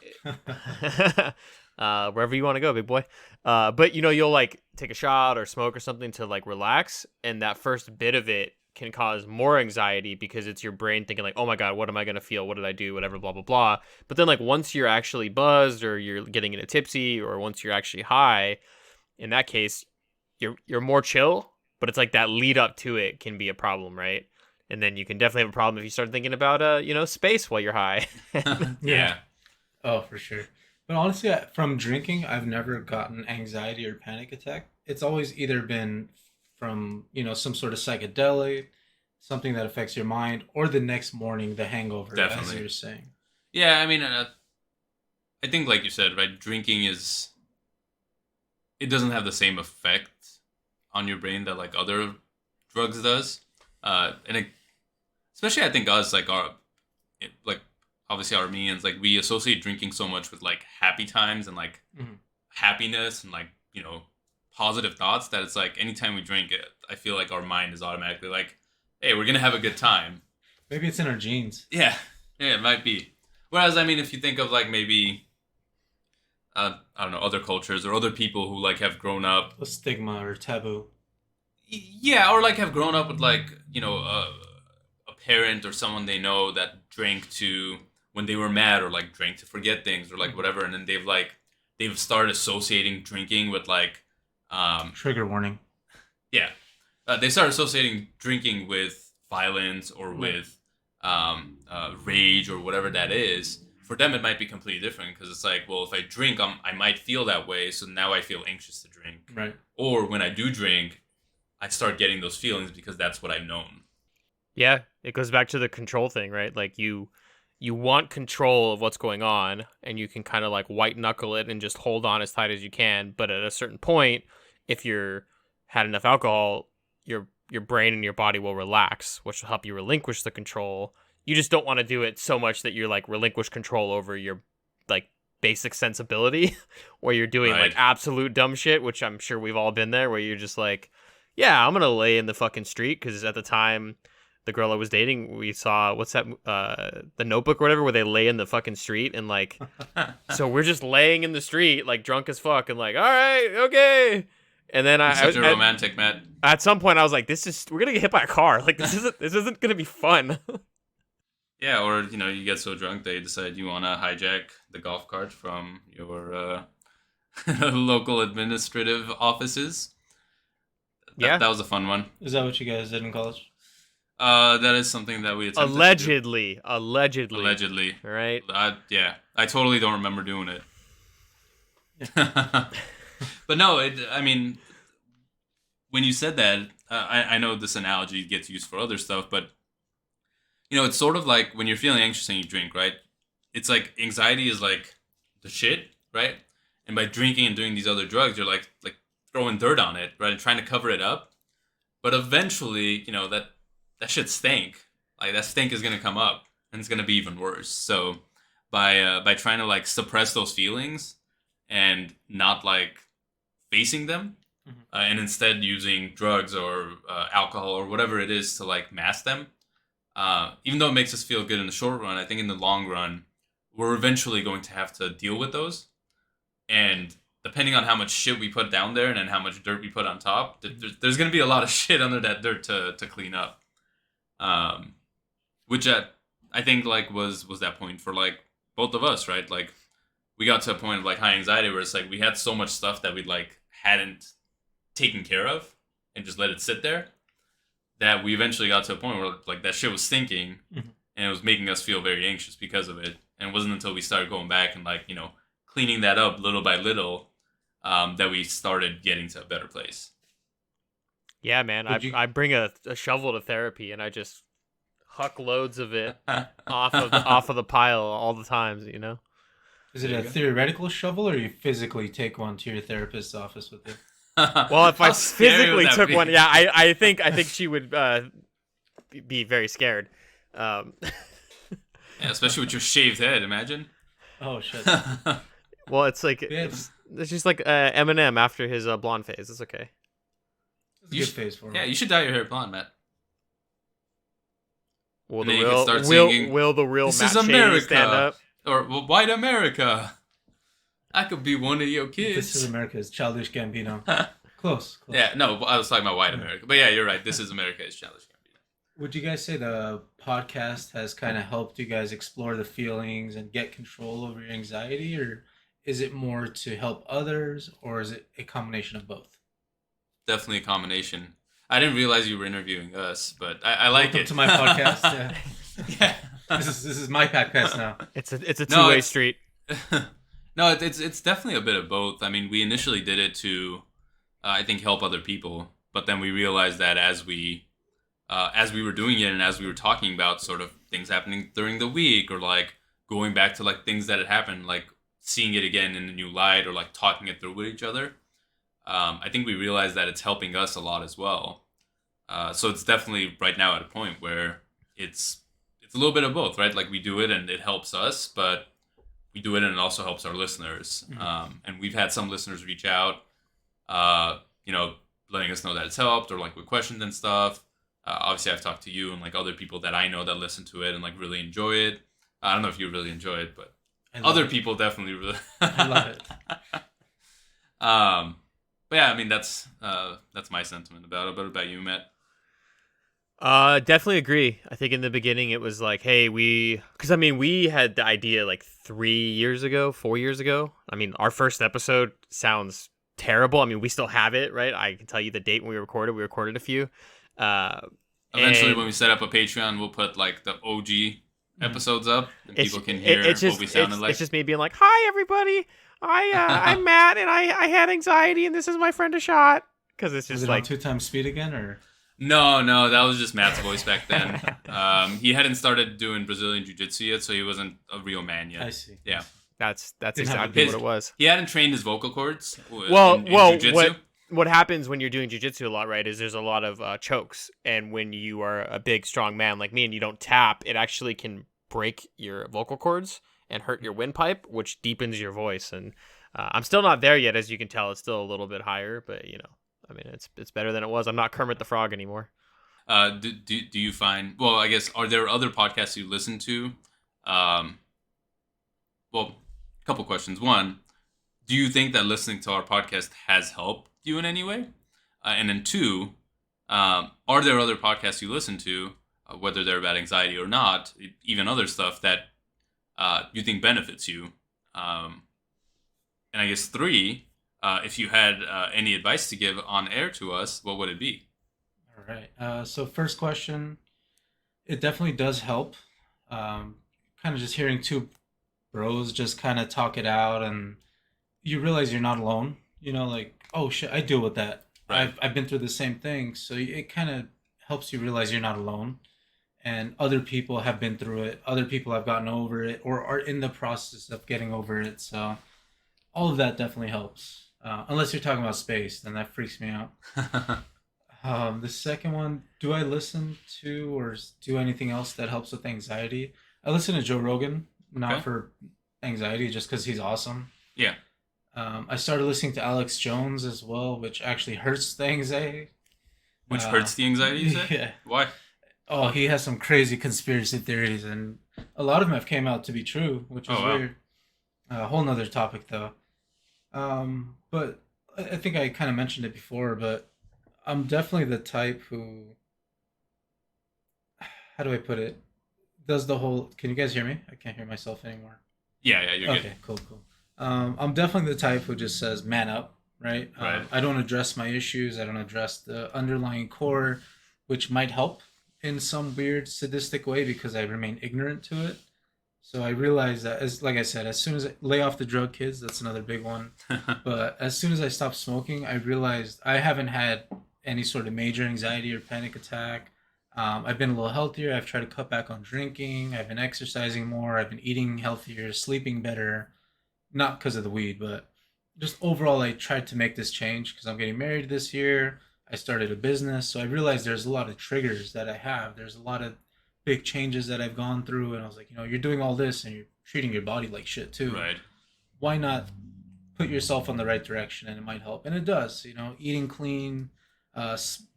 wherever you want to go, big boy. But you'll like take a shot or smoke or something to like relax, and that first bit of it can cause more anxiety because it's your brain thinking like, oh my god, what am I gonna feel? What did I do? Whatever, blah blah blah. But then like once you're actually buzzed or you're getting in a tipsy or once you're actually high, in that case, you're more chill. But it's like that lead up to it can be a problem, right? And then you can definitely have a problem if you start thinking about space while you're high. Yeah. Oh, for sure. But honestly, from drinking, I've never gotten anxiety or panic attack. It's always either been from, some sort of psychedelic, something that affects your mind, or the next morning, the hangover, as Definitely. you're saying. Yeah, I mean, I think like you said, right? Drinking it doesn't have the same effect on your brain that like other drugs does, especially I think us like obviously Armenians, like we associate drinking so much with like happy times and like Mhm. happiness and like positive thoughts that it's like anytime we drink it, I feel like our mind is automatically like, hey, we're gonna have a good time. Maybe it's in our genes. Yeah, it might be. Whereas, I mean, if you think of like maybe I don't know, other cultures or other people who like have grown up, A stigma or taboo. yeah, or like have grown up with like a parent or someone they know that drank to when they were mad or like drank to forget things or like whatever, and then they've started associating drinking with like Trigger warning. yeah, they start associating drinking with violence or with rage or whatever that is. For them, it might be completely different because it's like, well, if I drink, I might feel that way, so now I feel anxious to drink. Right. Or when I do drink, I start getting those feelings because that's what I've known. Yeah, it goes back to the control thing, right? Like you want control of what's going on, and you can kind of like white knuckle it and just hold on as tight as you can. But at a certain point, if you're had enough alcohol, your brain and your body will relax, which will help you relinquish the control. You just don't want to do it so much that you're like relinquish control over your like basic sensibility, where you're doing Right. like absolute dumb shit, which I'm sure we've all been there, where you're just like, yeah, I'm gonna lay in the fucking street because at the time the girl I was dating, we saw what's that the Notebook or whatever, where they lay in the fucking street and like, so we're just laying in the street like drunk as fuck and like, all right, okay. And then Such a romantic, Matt. at some point I was like, we're gonna get hit by a car. Like this isn't gonna be fun. Yeah, or you get so drunk that you decide you want to hijack the golf cart from your local administrative offices. Yeah. That was a fun one. Is that what you guys did in college? That is something that we attempted to do. Allegedly. Allegedly. All right. Yeah, I totally don't remember doing it. But no, I mean, when you said that, I know this analogy gets used for other stuff, but it's sort of like when you're feeling anxious and you drink, right? It's like anxiety is like the shit, right? And by drinking and doing these other drugs, you're like throwing dirt on it, right? And trying to cover it up. But eventually, that shit stink. Like that stink is gonna come up, and it's gonna be even worse. So by trying to like suppress those feelings and not like facing them, and instead using drugs or alcohol or whatever it is to like mask them, even though it makes us feel good in the short run, I think in the long run, we're eventually going to have to deal with those. And depending on how much shit we put down there and then how much dirt we put on top, there's going to be a lot of shit under that dirt to clean up. Which I think like was that point for like both of us, right? Like we got to a point of like high anxiety where it's like we had so much stuff that we like hadn't taken care of and just let it sit there, that we eventually got to a point where like that shit was stinking, and it was making us feel very anxious because of it. And it wasn't until we started going back and like cleaning that up little by little, that we started getting to a better place. Yeah, man. I bring a shovel to therapy and I just huck loads of it off of the pile all the times, Is it a theoretical shovel, or you physically take one to your therapist's office with you? Well, if I How scary physically would that took be? one, yeah, I think she would be very scared. Yeah, especially with your shaved head, imagine. Oh shit! Well, it's like Yeah. it's just like Eminem after his blonde phase. It's okay. It's a You good sh- phase for him. Yeah, you should dye your hair blonde, Matt. Will And the then you can real start will, singing, will the real "This Matt is Shady America." stand up? Or well, white America. I could be one of your kids. This is America's Childish Gambino. Close. Yeah, no, I was talking about white America. But yeah, you're right. This is America is Childish Gambino. Would you guys say the podcast has kind of helped you guys explore the feelings and get control over your anxiety, or is it more to help others, or is it a combination of both? Definitely a combination. I didn't realize you were interviewing us, but I like Welcome it. to my podcast. Yeah. Yeah. This is my podcast now. It's a No, two-way it's- street. No, it's definitely a bit of both. I mean, we initially did it to, I think, help other people, but then we realized that as we were doing it and as we were talking about sort of things happening during the week, or like going back to like things that had happened, like seeing it again in a new light, or like talking it through with each other, I think we realized that it's helping us a lot as well. So it's definitely right now at a point where it's a little bit of both, right? Like we do it and it helps us, but we do it and it also helps our listeners. And we've had some listeners reach out, letting us know that it's helped, or like with questions and stuff. Obviously, I've talked to you and like other people that I know that listen to it and like really enjoy it. I don't know if you really enjoy it, but I love other it. people definitely really. I love it. But yeah, I mean that's my sentiment about it. What about you, Matt? Definitely agree. I think in the beginning it was like, hey, because I mean, we had the idea like 3 years ago, 4 years ago. I mean, our first episode sounds terrible. I mean, we still have it, right? I can tell you the date when we recorded. We recorded a few. Uh, Eventually, and when we set up a Patreon, we'll put like the OG episodes up, and it's people can hear it's just what we sounded like. it's just me being like, hi everybody, I'm Matt, and I had anxiety, and this is my friend Ashot, because it's Was just it on like 2x speed again, or? No, that was just Matt's voice back then. He hadn't started doing Brazilian Jiu-Jitsu yet, so he wasn't a real man yet. I see. Yeah. that's Didn't have exactly his- what it was. He hadn't trained his vocal cords. Well, in well, Jiu-Jitsu. what happens when you're doing jujitsu a lot, right, is there's a lot of chokes, and when you are a big, strong man like me and you don't tap, it actually can break your vocal cords and hurt your windpipe, which deepens your voice. And I'm still not there yet, as you can tell. It's still a little bit higher, but I mean, it's better than it was. I'm not Kermit the Frog anymore. Do you find? Well, I guess are there other podcasts you listen to? Well, a couple questions. One, do you think that listening to our podcast has helped you in any way? And then two, are there other podcasts you listen to, whether they're about anxiety or not, even other stuff that you think benefits you? And I guess three, if you had any advice to give on air to us, what would it be? All right. So first question, it definitely does help. Kind of just hearing two bros just kind of talk it out, and you realize you're not alone. Like, oh shit, I deal with that. Right. I've been through the same thing. So it kind of helps you realize you're not alone, and other people have been through it. Other people have gotten over it or are in the process of getting over it. So all of that definitely helps. Unless you're talking about space, then that freaks me out. The second one, do I listen to or do anything else that helps with anxiety? I listen to Joe Rogan, not Okay. for anxiety, just because he's awesome. Yeah. I started listening to Alex Jones as well, which actually hurts the anxiety. Which Uh, hurts the anxiety, you say? Yeah. Why? Oh, he has some crazy conspiracy theories, and a lot of them have came out to be true, which is Oh, wow. weird. A whole nother topic, though. But I think I kind of mentioned it before, but I'm definitely the type who, how do I put it? Does the whole, can you guys hear me? I can't hear myself anymore. Yeah, you're Okay, cool. I'm definitely the type who just says man up, right? Right. I don't address my issues. I don't address the underlying core, which might help in some weird sadistic way because I remain ignorant to it. So I realized that, as like I said, as soon as I lay off the drug kids, that's another big one. good. But as soon as I stopped smoking, I realized I haven't had any sort of major anxiety or panic attack. I've been a little healthier. I've tried to cut back on drinking. I've been exercising more. I've been eating healthier, sleeping better. Not because of the weed, but just overall, I tried to make this change because I'm getting married this year. I started a business. So I realized there's a lot of triggers that I have. There's a lot of big changes that I've gone through. And I was like, you're doing all this and you're treating your body like shit too. Right. Why not put yourself on the right direction, and it might help, and it does. Eating clean,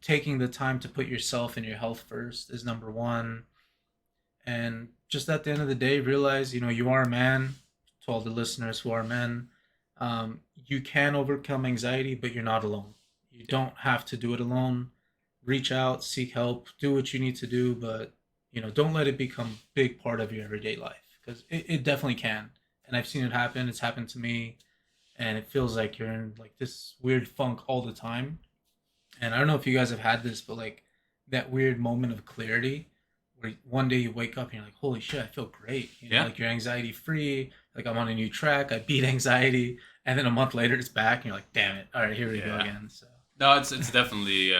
taking the time to put yourself and your health first is number one. And just at the end of the day, realize you are a man. To all the listeners who are men, you can overcome anxiety, but you're not alone. You don't have to do it alone. Reach out, seek help, do what you need to do, but don't let it become a big part of your everyday life, because it definitely can. And I've seen it happen. It's happened to me, and it feels like you're in like this weird funk all the time. And I don't know if you guys have had this, but like that weird moment of clarity where one day you wake up and you're like, holy shit, I feel great. Yeah. Like you're anxiety free. Like I'm on a new track. I beat anxiety. And then a month later it's back and you're like, damn it. All right, here we go Yeah. again. So No, it's definitely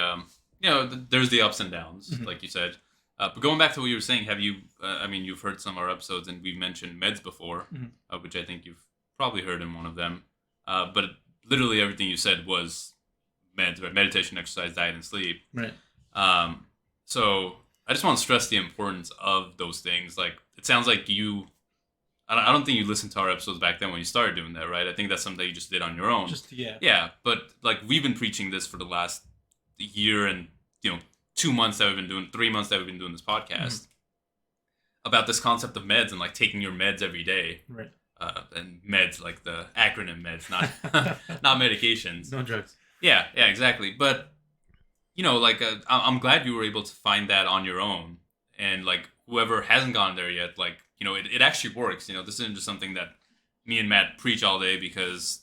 there's the ups and downs, Mhm. like you said. But going back to what you were saying, have you? I mean, you've heard some of our episodes, and we've mentioned meds before, Mhm. which I think you've probably heard in one of them. But literally everything you said was meds, right? Meditation, exercise, diet, and sleep. right. So I just want to stress the importance of those things. Like it sounds like you. I don't think you listened to our episodes back then when you started doing that, right? I think that's something that you just did on your own. Just yeah. Yeah, but like we've been preaching this for the last year and 2 months that we've been doing, 3 months that we've been doing this podcast. about this concept of meds and like taking your meds every day. Right. And meds, like the acronym meds, not not medications. No drugs. Yeah, exactly. But like I'm glad you were able to find that on your own, and like whoever hasn't gone there yet, like it actually works. This isn't just something that me and Matt preach all day because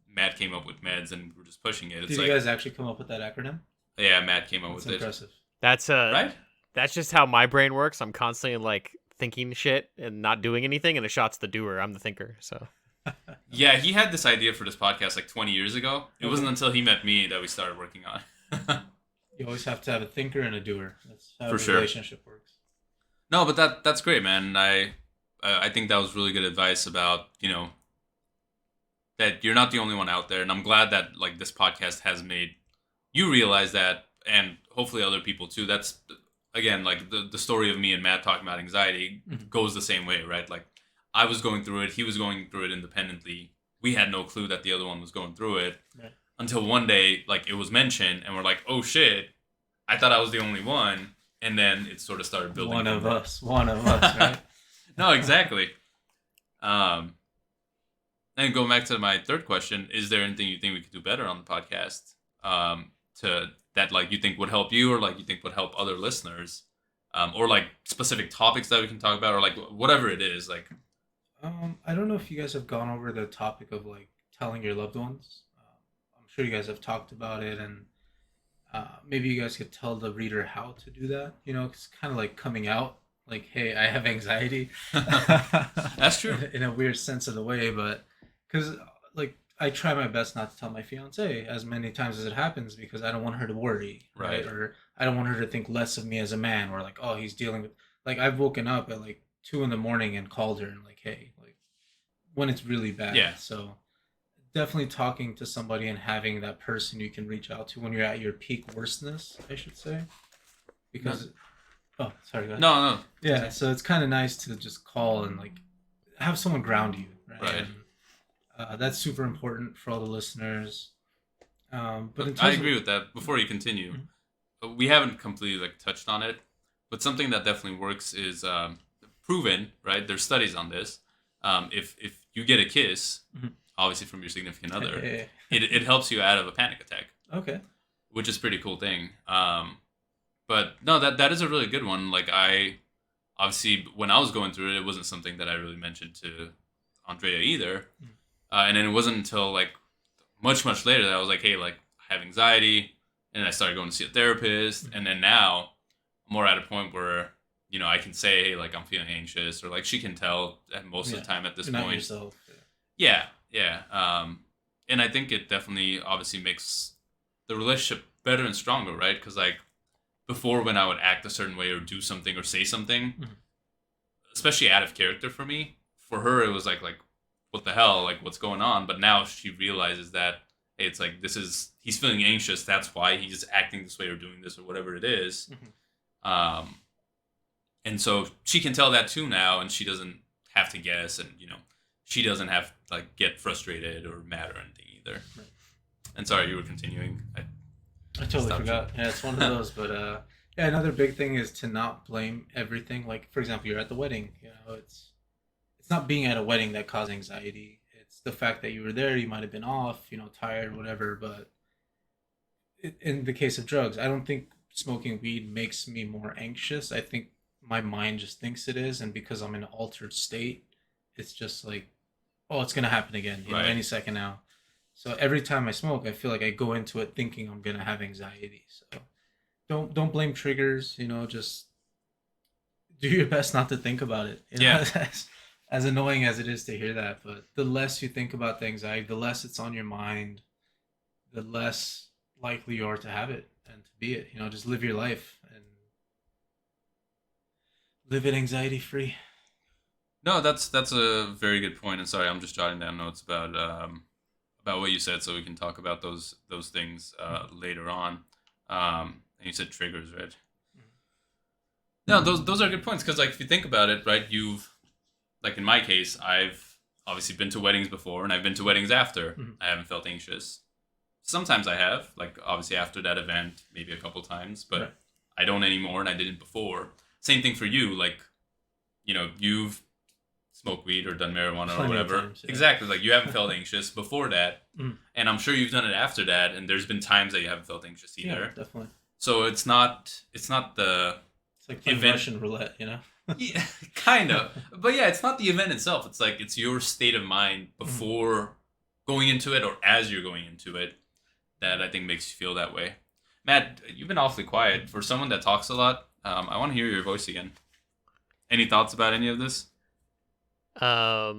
Matt came up with meds and we're just pushing it. It's Did you guys actually come up with that acronym? Yeah, Matt came up That's with impressive. That's right. That's just how my brain works. I'm constantly like thinking shit and not doing anything, and Ashot's the doer. I'm the thinker. So Yeah, he had this idea for this podcast like 20 years ago. It wasn't until he met me that we started working on it. You always have to have a thinker and a doer. That's how For a sure. relationship works. No, but that's great, man. I think that was really good advice about that you're not the only one out there, and I'm glad that like this podcast has made you realize that, and hopefully other people too. That's again like the story of me and Matt talking about anxiety goes the same way, right? Like I was going through it, he was going through it independently. We had no clue that the other one was going through it until one day like it was mentioned, and we're like, oh shit, I thought I was the only one, and then it sort of started building. One of us, right? No, exactly. And going back to my third question, is there anything you think we could do better on the podcast to that like you think would help you, or like you think would help other listeners, or like specific topics that we can talk about, or like whatever it is, like. I don't know if you guys have gone over the topic of like telling your loved ones. I'm sure you guys have talked about it, and maybe you guys could tell the reader how to do that. It's kind of like coming out, like, hey, I have anxiety. That's true. In a weird sense of the way, but because like I try my best not to tell my fiance as many times as it happens because I don't want her to worry, right? Or I don't want her to think less of me as a man, or like, oh, he's dealing with like I've woken up at like 2 a.m. and called her and like, hey, like when it's really bad. Yeah. So definitely talking to somebody and having that person you can reach out to when you're at your peak worstness, I should say. Because oh, sorry, go ahead. No. Yeah, so it's kind of nice to just call and like have someone ground you, right? Right. And, that's super important for all the listeners. But in I terms agree with that. Before you continue, we haven't completely like touched on it, but something that definitely works is proven, right? There's studies on this. If you get a kiss, obviously from your significant other, it helps you out of a panic attack. Okay. Which is a pretty cool thing. But no, that is a really good one. Like I obviously when I was going through it wasn't something that I really mentioned to Andrea either. And then it wasn't until like much later that I was like, hey, like I have anxiety, and I started going to see a therapist, and then now I'm more at a point where I can say, hey, like I'm feeling anxious, or like she can tell at most of the time at this Not point. yourself. Yeah. And I think it definitely obviously makes the relationship better and stronger, right? Because like before, when I would act a certain way or do something or say something, especially out of character for me, for her it was like what the hell, like what's going on? But now she realizes that hey, it's like he's feeling anxious. That's why he's acting this way or doing this or whatever it is. And so she can tell that too now, and she doesn't have to guess, and she doesn't have to like get frustrated or mad or anything either. Right. And sorry, you were continuing. I totally forgot. Yeah, it's one of those. But yeah, another big thing is to not blame everything. Like for example, you're at the wedding. It's not being at a wedding that caused anxiety. It's the fact that you were there. You might have been off, tired, whatever. But in the case of drugs, I don't think smoking weed makes me more anxious. I think my mind just thinks it is, and because I'm in an altered state, it's just like, oh, it's gonna happen again, any second now. So every time I smoke, I feel like I go into it thinking I'm gonna have anxiety. So don't blame triggers. Just do your best not to think about it. As annoying as it is to hear that, but the less you think about the anxiety, the less it's on your mind, the less likely you are to have it and to be it. Just live your life and live it anxiety free. No, that's a very good point. And sorry, I'm just jotting down notes about what you said, so we can talk about those things later on. And you said triggers, right? No, those are good points because like if you think about it, right, you've like in my case, I've obviously been to weddings before, and I've been to weddings after. I haven't felt anxious. Sometimes I have, like obviously after that event, maybe a couple times, but I don't anymore, and I didn't before. Same thing for you, like you've smoked weed or done marijuana or Plenty of whatever. times, yeah. Exactly. Like you haven't felt anxious before that. Mm. And I'm sure you've done it after that. And there's been times that you haven't felt anxious Yeah, either. definitely. So it's not the It's like playing Event- Russian roulette, you know? yeah, kind of. But yeah, it's not the event itself. It's like it's your state of mind before going into it or as you're going into it that I think makes you feel that way. Matt, you've been awfully quiet. For someone that talks a lot, I want to hear your voice again. Any thoughts about any of this? Well,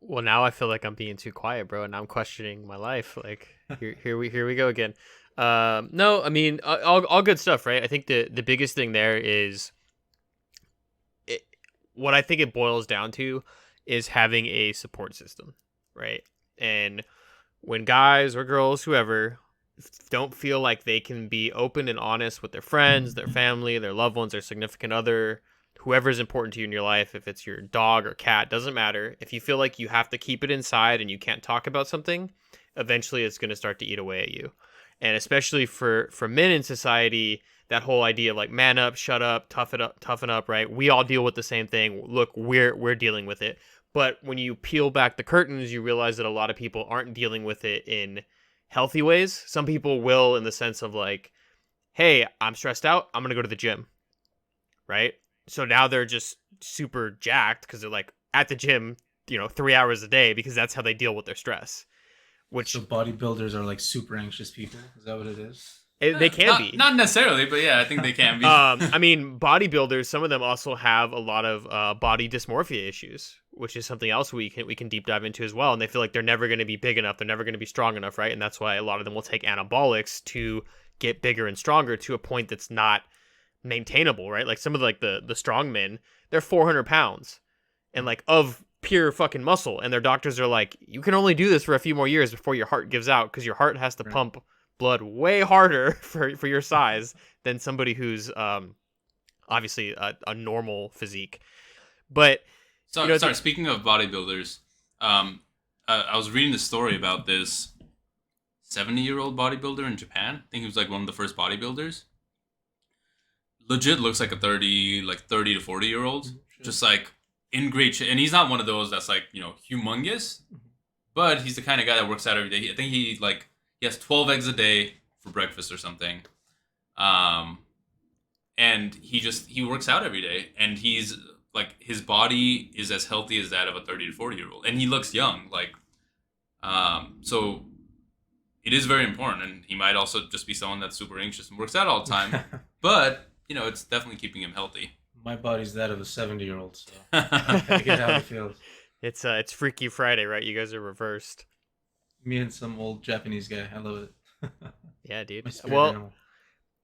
now I feel like I'm being too quiet, bro, and I'm questioning my life. Like, here we go again. No, I mean, all good stuff, right? I think the biggest thing there is, what I think it boils down to is having a support system, right? And when guys or girls, whoever, don't feel like they can be open and honest with their friends, their family, their loved ones, their significant other, whoever is important to you in your life, if it's your dog or cat, doesn't matter. If you feel like you have to keep it inside and you can't talk about something, eventually it's going to start to eat away at you. And especially for men in society, that whole idea of like man up, shut up, toughen up, right? We all deal with the same thing. Look, we're dealing with it. But when you peel back the curtains, you realize that a lot of people aren't dealing with it in healthy ways. Some people will, in the sense of like, hey, I'm stressed out, I'm going to go to the gym, right? So now they're just super jacked because they're like at the gym, 3 hours a day, because that's how they deal with their stress. Which So bodybuilders are like super anxious people. Is that what it is? they can not, be. Not necessarily, but yeah, I think they can be. I mean, bodybuilders, some of them also have a lot of body dysmorphia issues, which is something else we can deep dive into as well. And they feel like they're never going to be big enough, they're never going to be strong enough, right? And that's why a lot of them will take anabolics to get bigger and stronger to a point that's not maintainable, right? Like some of the strong men, they're 400 pounds and like of pure fucking muscle, and their doctors are like, you can only do this for a few more years before your heart gives out, because your heart has to Right. pump blood way harder for your size than somebody who's obviously a normal physique. But Sorry, speaking of bodybuilders, I was reading the story about this 70-year-old bodybuilder in Japan. I think he was like one of the first bodybuilders. Legit looks like a 30 to 40-year-old, just like in great shape. And he's not one of those that's like, humongous, but he's the kind of guy that works out every day. I think he has 12 eggs a day for breakfast or something. And he works out every day, and he's like, his body is as healthy as that of a 30 to 40-year-old, and he looks young. Like, so it is very important, and he might also just be someone that's super anxious and works out all the time, but it's definitely keeping him healthy. My body's that of a 70-year-old, so I get how it feels. it's Freaky Friday, right? You guys are reversed. Me and some old Japanese guy. I love it. Yeah, dude. My spirit Well, animal.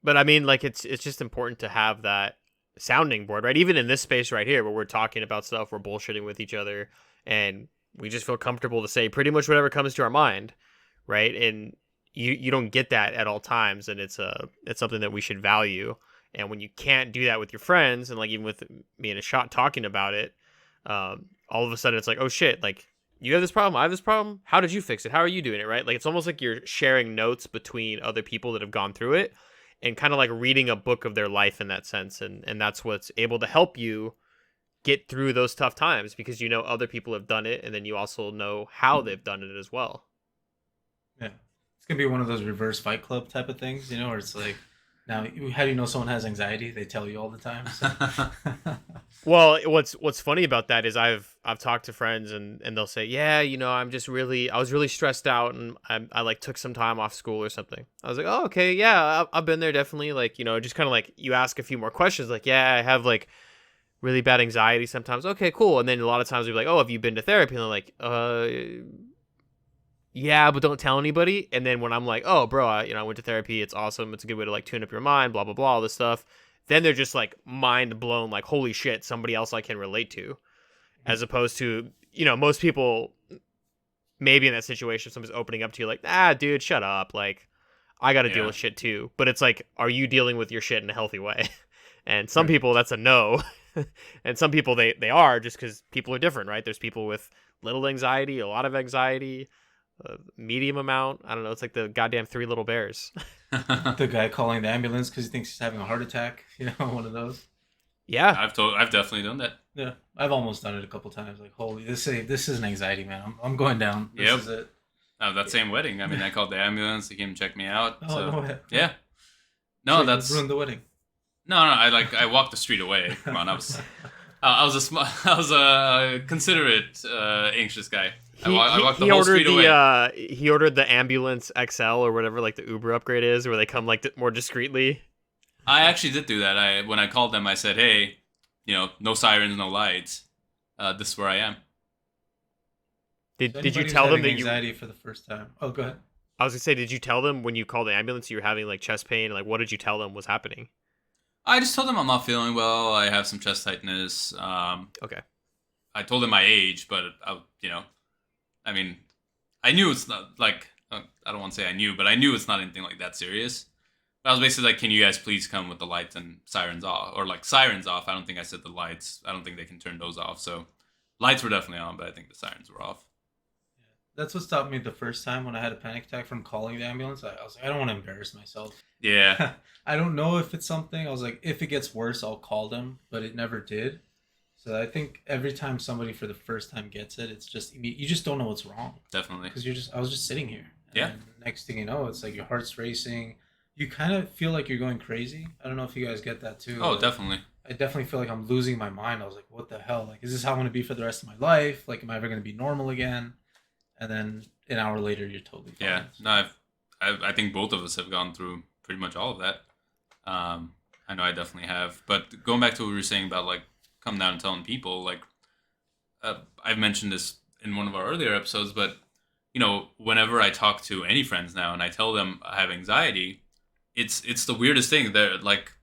but I mean, like, it's just important to have that sounding board, right? Even in this space right here, where we're talking about stuff, we're bullshitting with each other, and we just feel comfortable to say pretty much whatever comes to our mind, right? And you don't get that at all times, and it's something that we should value. And when you can't do that with your friends, and like even with me and a shot talking about it, all of a sudden it's like, oh shit, like, you have this problem, I have this problem, how did you fix it, how are you doing it, right? Like, it's almost like you're sharing notes between other people that have gone through it, and kind of like reading a book of their life in that sense. And that's what's able to help you get through those tough times, because other people have done it, and then you also know how they've done it as well. Yeah. It's going to be one of those reverse Fight Club type of things, where it's like, now, how do you know someone has anxiety? They tell you all the time. So. Well, what's funny about that is I've talked to friends, and they'll say, yeah, I was really stressed out, and I like took some time off school or something. I was like, oh, okay, yeah, I've been there, definitely. Like, just kind of like, you ask a few more questions, like, yeah, I have like really bad anxiety sometimes. Okay, cool. And then a lot of times we'll be like, oh, have you been to therapy? And they're like, yeah, but don't tell anybody. And then when I'm like, oh, bro, I went to therapy, it's awesome, it's a good way to like tune up your mind, blah blah blah, all this stuff, then they're just like mind blown, like, holy shit, somebody else I can relate to. As opposed to, most people, maybe in that situation, someone's opening up to you like, dude, shut up, like, I gotta deal with shit too. But it's like, are you dealing with your shit in a healthy way? And some people, that's a no. And some people, they are, just because people are different, right? There's people with little anxiety, a lot of anxiety, a medium amount. I don't know. It's like the goddamn Three Little Bears. The guy calling the ambulance because he thinks he's having a heart attack. One of those. Yeah. I've definitely done that. Yeah, I've almost done it a couple times. Like, holy, this is an anxiety, man. I'm going down. This Yep. is it. That same wedding. I mean, I called the ambulance. They came and checked me out. Oh So no way. yeah. So No, you that's ruined the wedding. no. I walked the street away. Come on, I was a considerate, anxious guy. I walked the whole street away. He ordered the ambulance XL or whatever, like the Uber upgrade is, where they come like more discreetly. I actually did do that. When I called them, I said, "Hey, no sirens, no lights. This is where I am." Did you Anybody's tell them having that you? anxiety for the first time? Oh, go ahead. I was gonna say, did you tell them when you called the ambulance you were having like chest pain? Like, what did you tell them was happening? I just told them I'm not feeling well. I have some chest tightness. Okay. I told them my age, but I mean, I knew it's not like I don't want to say I knew, but I knew it's not anything like that serious. But I was basically like, "Can you guys please come with the lights and sirens off, or like sirens off?" I don't think I said the lights. I don't think they can turn those off. So lights were definitely on, but I think the sirens were off. That's what stopped me the first time when I had a panic attack from calling the ambulance. I was like, I don't want to embarrass myself. Yeah, I don't know if it's something. I was like, if it gets worse, I'll call them, but it never did. So I think every time somebody for the first time gets it, it's just you just don't know what's wrong definitely. because I was just sitting here. And Yeah. then next thing you know, it's like your heart's racing. You kind of feel like you're going crazy. I don't know if you guys get that too. Oh, Like, definitely. I definitely feel like I'm losing my mind. I was like, what the hell? Like, is this how I'm going to be for the rest of my life? Like, am I ever going to be normal again? And then an hour later, you're totally fine. Yeah. No, I think both of us have gone through pretty much all of that. I know I definitely have. But going back to what we were saying about like coming down and telling people, like I've mentioned this in one of our earlier episodes, but whenever I talk to any friends now and I tell them I have anxiety, it's the weirdest thing. That like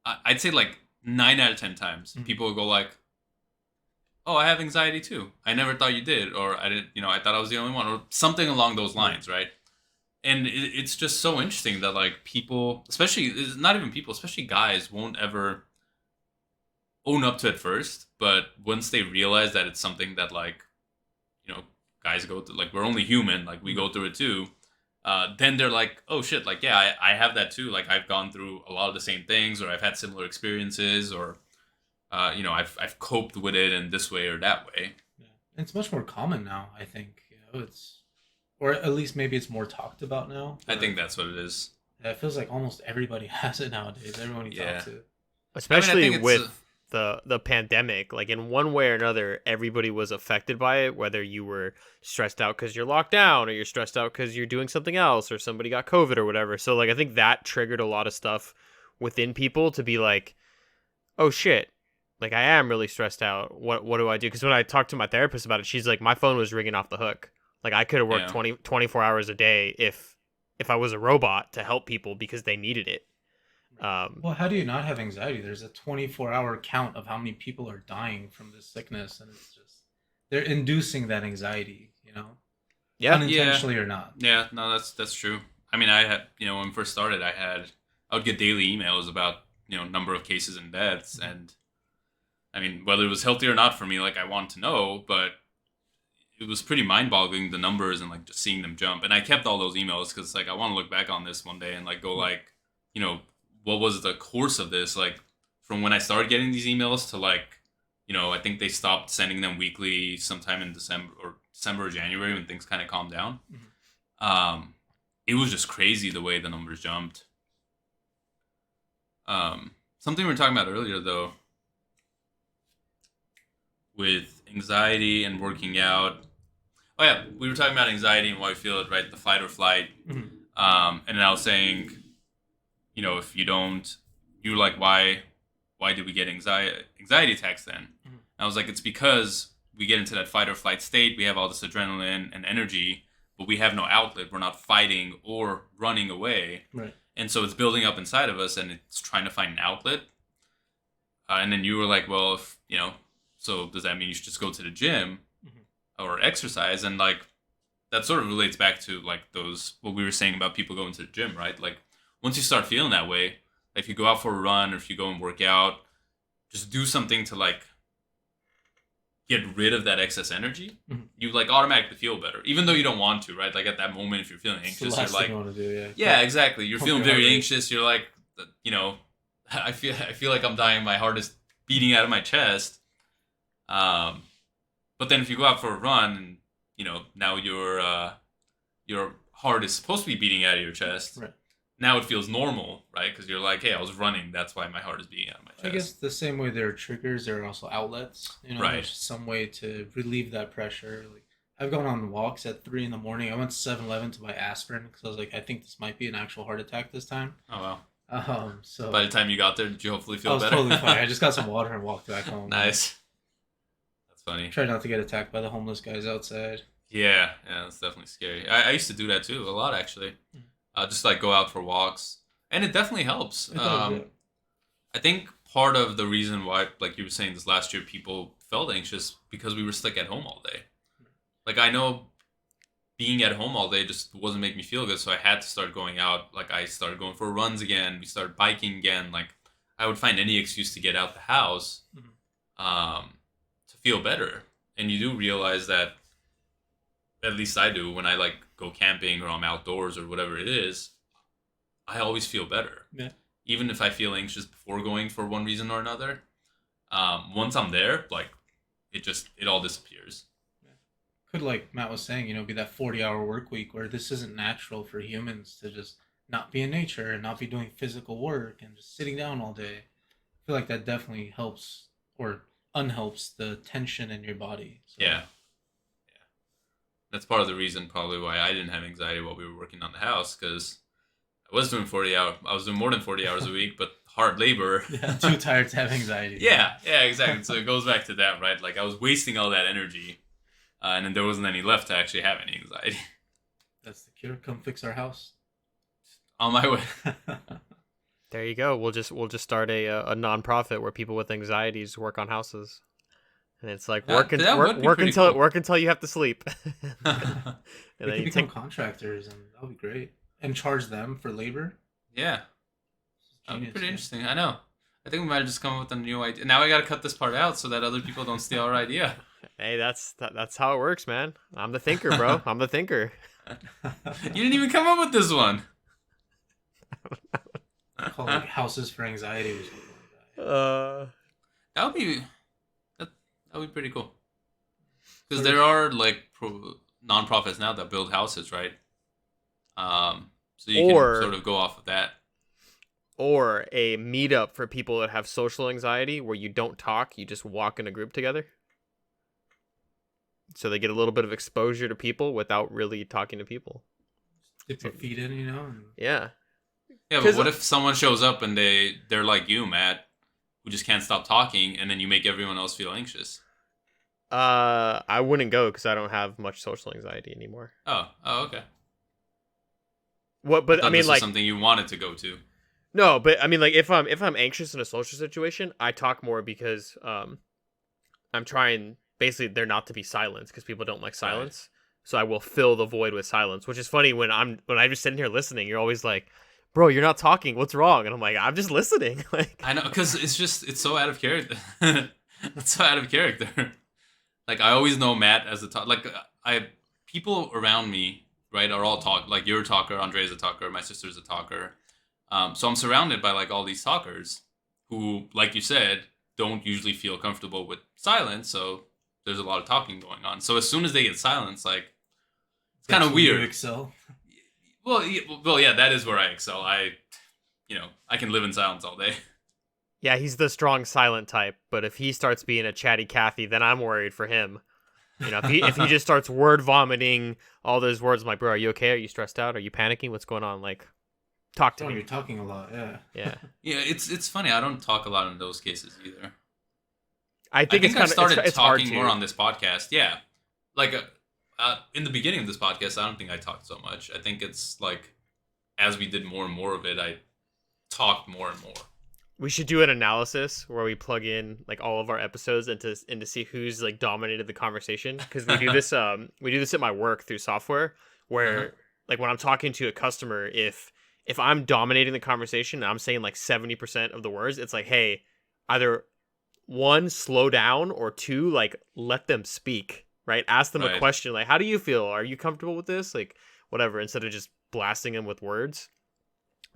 I'd say like 9 out of 10 times people will go like, "Oh, I have anxiety too. I never thought you did," or "I didn't. I thought I was the only one," or something along those lines, right? And it's just so interesting that like people, especially not even people, especially guys, won't ever own up to it first, but once they realize that it's something that like guys go through, like we're only human, like we go through it too, then they're like, "Oh shit, like yeah, I have that too, like I've gone through a lot of the same things, or I've had similar experiences, or I've coped with it in this way or that way." Yeah. It's much more common now, I think. Or at least maybe it's more talked about now. I think that's what it is. Yeah, it feels like almost everybody has it nowadays. Everyone you Yeah. talk to. Especially think it's, with the pandemic, like in one way or another, everybody was affected by it, whether you were stressed out because you're locked down or you're stressed out because you're doing something else or somebody got COVID or whatever. So like I think that triggered a lot of stuff within people to be like, oh shit, like I am really stressed out. What do I do? Because when I talked to my therapist about it, she's like, my phone was ringing off the hook. Like I could have worked Yeah. 24 hours a day if I was a robot to help people because they needed it. Well, how do you not have anxiety? There's a 24-hour count of how many people are dying from this sickness, and it's just they're inducing that anxiety, Yeah. unintentionally or not. Yeah, no, that's true. I mean, I had, when we first started, I would get daily emails about, number of cases and deaths, and I mean, whether it was healthy or not for me, like I want to know, but it was pretty mind-boggling, the numbers and like just seeing them jump. And I kept all those emails because like I want to look back on this one day and like go like, what was the course of this? Like from when I started getting these emails to like, I think they stopped sending them weekly sometime in December or January when things kind of calmed down. It was just crazy the way the numbers jumped. Something we were talking about earlier though, with anxiety and working out. Oh yeah, we were talking about anxiety and why we feel it, right? The fight or flight. Mhm. And then I was saying, if you don't, you were like, why did we get anxiety attacks then? Mhm. I was like, it's because we get into that fight or flight state. We have all this adrenaline and energy, but we have no outlet. We're not fighting or running away. Right. And so it's building up inside of us and it's trying to find an outlet. And then you were like, well, so does that mean you should just go to the gym or exercise? And like, that sort of relates back to like what we were saying about people going to the gym, right? Like once you start feeling that way, if you go out for a run or if you go and work out, just do something to like get rid of that excess energy. You like automatically feel better, even though you don't want to, right? Like at that moment, if you're feeling It's the anxious, last you're like, thing you want to do, yeah. yeah, exactly. You're Pump feeling your heart very rate. anxious. You're like, I feel like I'm dying. My heart is beating out of my chest. But then if you go out for a run, and now your heart is supposed to be beating out of your chest. Right. Now it feels normal, right? Because you're like, hey, I was running. That's why my heart is beating out of my chest. I guess the same way there are triggers, there are also outlets. Right. There's some way to relieve that pressure. Like I've gone on walks at 3 in the morning. I went to 7-Eleven to buy aspirin because I was like, I think this might be an actual heart attack this time. Oh wow. So By the time you got there, did you hopefully I feel was better? totally fine. I just got some water and walked back home. Nice. That's funny. Try not to get attacked by the homeless guys outside. Yeah, that's definitely scary. I used to do that too, a lot actually. Just like go out for walks, and it definitely helps. It does, yeah. I think part of the reason why, like you were saying, this last year people felt anxious because we were stuck at home all day. Like I know being at home all day just wasn't make me feel good, so I had to start going out. Like I started going for runs again. We started biking again. Like I would find any excuse to get out the house, to feel better. And you do realize that, at least I do, when I like go camping or I'm outdoors or whatever it is, I always feel better. Yeah. Even if I feel anxious before going for one reason or another, once I'm there, like it all disappears. Could, like Matt was saying, be that 40-hour work week where this isn't natural for humans to just not be in nature and not be doing physical work and just sitting down all day. I feel like that definitely helps or unhelps the tension in your body. So, Yeah. That's part of the reason probably why I didn't have anxiety while we were working on the house, because I was doing more than 40 hours a week, but hard labor. Yeah, too tired to have anxiety. Yeah, exactly. So it goes back to that, right? Like I was wasting all that energy, and then there wasn't any left to actually have any anxiety. That's the cure. Come fix our house. On my way. There you go. We'll just start a nonprofit where people with anxieties work on houses, and it's like That would be pretty cool. work until you have to sleep. We And then could you become take contractors, and that'll be great. And charge them for labor. Yeah, that'd be Genius, pretty yeah. interesting. I know. I think we might have just come up with a new idea. Now I got to cut this part out so that other people don't steal our idea. Hey, that's how it works, man. I'm the thinker, bro. I'm the thinker. You didn't even come up with this one. Call it like houses for anxiety or something like that. That would be pretty cool. Because there are like nonprofits now that build houses, right? So you Or- can sort of go off of that. Or a meetup for people that have social anxiety where you don't talk, you just walk in a group together. So they get a little bit of exposure to people without really talking to people. Dip your feet in, and Yeah. Yeah, but 'Cause- what if someone shows up and they're like you, Matt, who just can't stop talking, and then you make everyone else feel anxious? I wouldn't go because I don't have much social anxiety anymore. Oh, okay. What? But I Thought mean, this was like, something you wanted to go to. no. But I mean, like, if I'm anxious in a social situation, I talk more because I'm trying basically there not to be silence because people don't like silence. So I will fill the void with silence, which is funny when I'm just sitting here listening. You're always like, bro, you're not talking. What's wrong? And I'm like, I'm just listening. Like, I know, because it's so out of character. It's so out of character. Like I always know Matt as a talk. Like people around me, right, are all talk. Like you're a talker, Andre's a talker, my sister's a talker. So I'm surrounded by like all these talkers who, like you said, don't usually feel comfortable with silence. So there's a lot of talking going on. So as soon as they get silence, like it's kind of That's where you weird. excel. Well, yeah, that is where I excel. I can live in silence all day. yeah, he's the strong silent type. But if he starts being a chatty Cathy, then I'm worried for him. If he just starts word vomiting all those words, I'm like, bro, are you okay? Are you stressed out? Are you panicking? What's going on? Like, talk to Oh, you're me. talking a lot, yeah. Yeah, Yeah, it's funny. I don't talk a lot in those cases either. I think it's I kind of started it's hard talking to. more on this podcast. Yeah, like in the beginning of this podcast, I don't think I talked so much. I think it's like as we did more and more of it, I talked more and more. We should do an analysis where we plug in like all of our episodes and to see who's like dominated the conversation, because we do this at my work through software where like when I'm talking to a customer, if I'm dominating the conversation and I'm saying like 70% of the words, it's like, hey, either one, slow down, or two, like let them speak, right? Ask them a Right. question like, how do you feel? Are you comfortable with this? Like whatever, instead of just blasting them with words.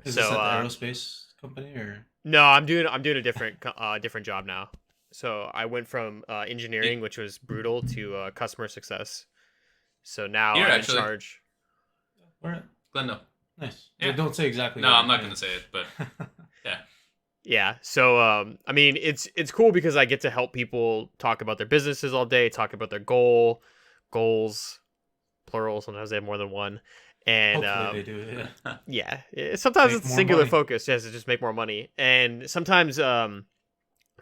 Is So, this at the aerospace company or? No, I'm doing a different job now. So I went from engineering, which was brutal, to customer success. So now Here, I'm in actually. charge. Where? Glendale. Nice. Yeah. Don't say exactly. No, where, I'm not yeah. gonna say it, but yeah. Yeah. So I mean, it's cool because I get to help people talk about their businesses all day, talk about their goals, plural. Sometimes they have more than one, and Hopefully they do. Yeah. sometimes Make it's a more singular money. focus. Yes, to just make more money, and sometimes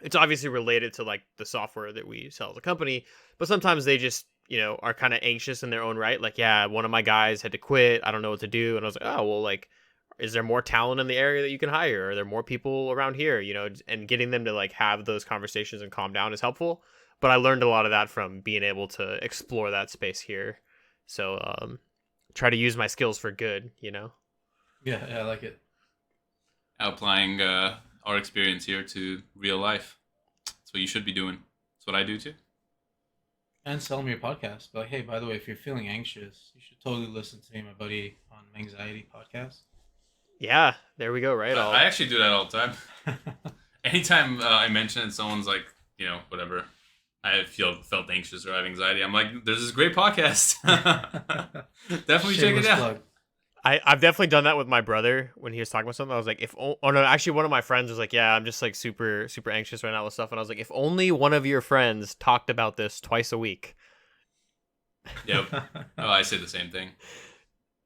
it's obviously related to like the software that we sell as a company, but sometimes they just are kind of anxious in their own right. Like, yeah, one of my guys had to quit. I don't know what to do, and I was like, oh well, like, is there more talent in the area that you can hire? Are there more people around here? And getting them to like have those conversations and calm down is helpful. But I learned a lot of that from being able to explore that space here. So try to use my skills for good. Yeah, I like it. Applying our experience here to real life. That's what you should be doing. That's what I do too. And sell them your podcast. But like, hey, by the way, if you're feeling anxious, you should totally listen to me, and my buddy on Anxiety podcast. Yeah, there we go. Right. I actually do that all the time. Anytime I mention it, someone's like, whatever. I felt anxious or have anxiety. I'm like, there's this great podcast. Definitely check it Shameless out. plug. I've definitely done that with my brother when he was talking about something. I was like, no, actually, one of my friends was like, yeah, I'm just like super, super anxious right now with stuff. And I was like, if only one of your friends talked about this twice a week. Yep. Oh, I say the same thing.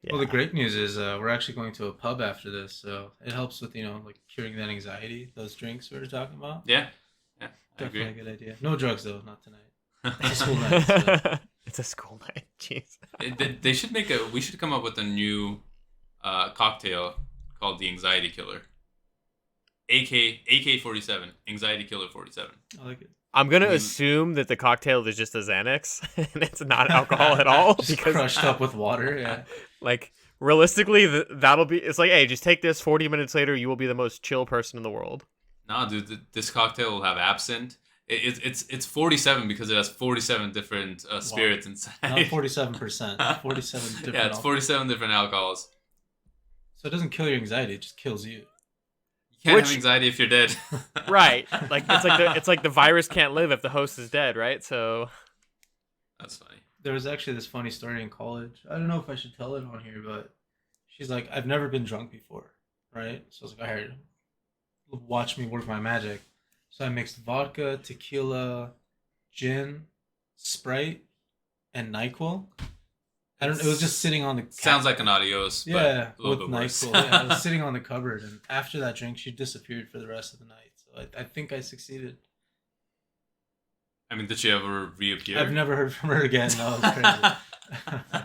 Yeah. Well, the great news is we're actually going to a pub after this, so it helps with like curing that anxiety. Those drinks we were talking about. Yeah. I Definitely agree. a good idea. No drugs though, not tonight. It's a school night. So. It's a school night. Jeez. They should we should come up with a new cocktail called the Anxiety Killer. AK-47, Anxiety Killer 47. I like it. I'm gonna Mm. assume that the cocktail is just a Xanax and it's not alcohol at all Just because crushed up with water. Yeah. like realistically that'll be. It's like, hey, just take this. 40 minutes later, you will be the most chill person in the world. No, dude, this cocktail will have absinthe. It's 47 because it has 47 different spirits inside. Not 47%. 47 different. Yeah, it's 47 different alcohols. So it doesn't kill your anxiety; it just kills you. You can't Which- have anxiety if you're dead. Right. Like it's like the virus can't live if the host is dead, right? So That's funny. There was actually this funny story in college. I don't know if I should tell it on here, but she's like, I've never been drunk before, right? So I was like, all right, watch me work my magic. So I mixed vodka, tequila, gin, Sprite, and NyQuil. It was just sitting on the Sounds like an adios, but yeah, a little with bit worse. NyQuil. Yeah, it was sitting on the cupboard, and after that drink, she disappeared for the rest of the night. So I think I succeeded. I mean, did she ever reappear? I've never heard from her again. No, it's crazy.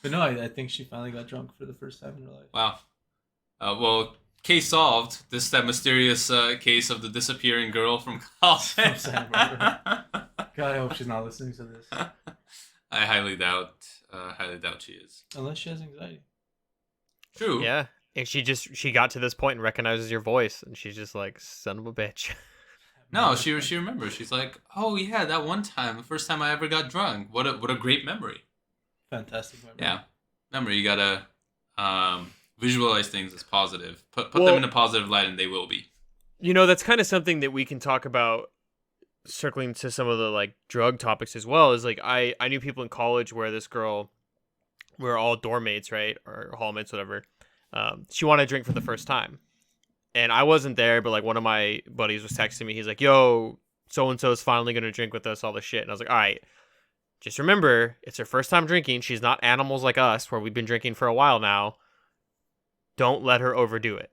But no, I think she finally got drunk for the first time in her life. Wow. Well, case solved. This is that mysterious case of the disappearing girl from college. From Santa Barbara. God, I hope she's not listening to this. I highly doubt she is. Unless she has anxiety. True. yeah, and she got to this point and recognizes your voice, and she's just like, son of a bitch. No, she remembers. She's like, oh yeah, that one time, the first time I ever got drunk. What a great memory. Fantastic memory. Yeah. Remember, you gotta visualize things as positive. Put Well- them in a positive light, and they will be. That's kind of something that we can talk about, circling to some of the like drug topics as well. Is like I knew people in college where this girl, we were all dorm mates, right, or hallmates, whatever. She wanted to drink for the first time, and I wasn't there, but like one of my buddies was texting me. He's like, "Yo, so and so is finally gonna drink with us, all this shit." And I was like, "All right, just remember, it's her first time drinking. She's not animals like us, where we've been drinking for a while now. Don't let her overdo it."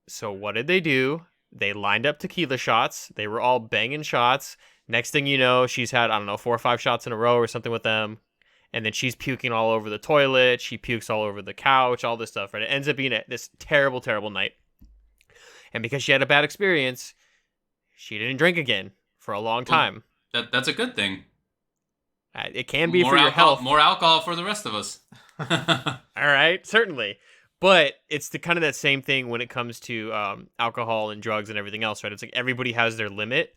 So what did they do? They lined up tequila shots. They were all banging shots. Next thing you know, she's had, I don't know, 4 or 5 shots in a row or something with them. And then she's puking all over the toilet. She pukes all over the couch, all this stuff, right? It ends up being this terrible, terrible night. And because she had a bad experience, she didn't drink again for a long time. That's a good thing. It can be more for your alcohol, health. More alcohol for the rest of us. All right, certainly. But it's the kind of that same thing when it comes to alcohol and drugs and everything else, right? It's like everybody has their limit.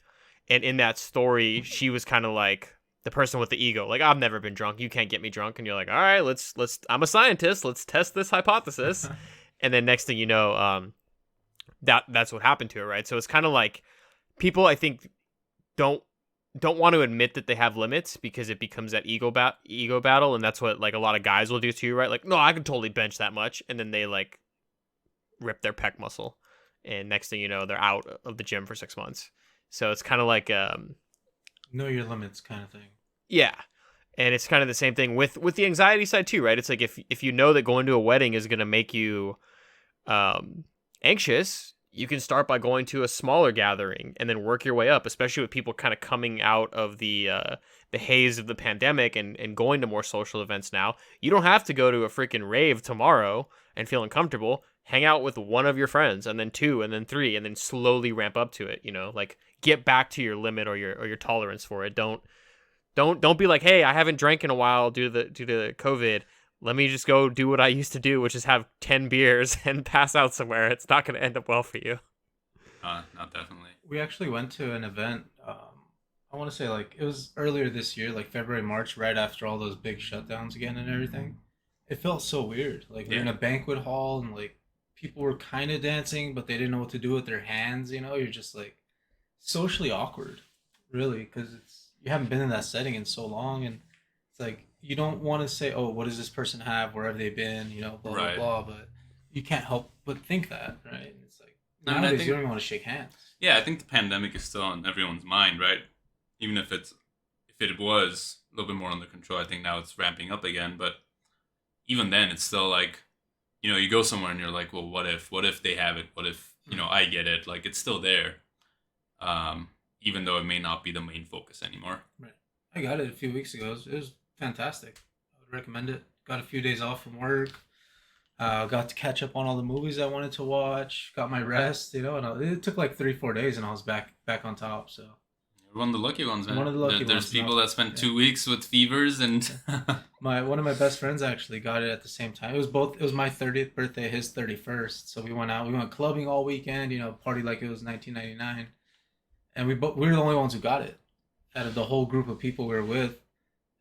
And in that story, she was kind of like the person with the ego. Like, I've never been drunk. You can't get me drunk. And you're like, all right, let's I'm a scientist. Let's test this hypothesis. And then next thing you know, that's what happened to her, right? So it's kind of like people, I think, don't want to admit that they have limits because it becomes that ego battle, and that's what like a lot of guys will do to you, right? Like, no, I can totally bench that much, and then they like rip their pec muscle, and next thing you know, they're out of the gym for 6 months. So it's kind of like Know your limits kind of thing. yeah. And it's kind of the same thing with the anxiety side too, right? It's like if you know that going to a wedding is going to make you anxious, you can start by going to a smaller gathering and then work your way up, especially with people kind of coming out of the haze of the pandemic and going to more social events now. You don't have to go to a freaking rave tomorrow and feel uncomfortable. Hang out with one of your friends, and then two, and then three, and then slowly ramp up to it. You know, like get back to your limit or your tolerance for it. Don't be like, hey, I haven't drank in a while due to COVID. Let me just go do what I used to do, which is have 10 beers and pass out somewhere. It's not going to end up well for you. Not definitely. We actually went to an event. I want to say like it was earlier this year, like February, March, right after all those big shutdowns again and everything. It felt so weird. Like we're in a banquet hall and like people were kind of dancing, but they didn't know what to do with their hands. You know, you're just like socially awkward, really, because you haven't been in that setting in so long, and it's like you don't want to say, oh, what does this person have? Where have they been? You know, blah blah blah. But you can't help but think that, right? And it's like nowadays you don't even want to shake hands. Yeah, I think the pandemic is still on everyone's mind, right? Even if it was a little bit more under control, I think now it's ramping up again. But even then, it's still like, you know, you go somewhere and you're like, well, what if they have it? What if, you know, I get it? Like, it's still there, even though it may not be the main focus anymore. Right. I got it a few weeks ago. It was fantastic. I would recommend it. Got a few days off from work. Got to catch up on all the movies I wanted to watch. Got my rest, you know. And it took like 3-4 days, and I was back on top. So you're one of the lucky ones, man. One of the lucky ones. There's people that spent 2 weeks with fevers and. One of my best friends actually got it at the same time. It was my 30th birthday, his 31st. So we went out. We went clubbing all weekend. You know, party like it was 1999. And we were the only ones who got it out of the whole group of people we were with.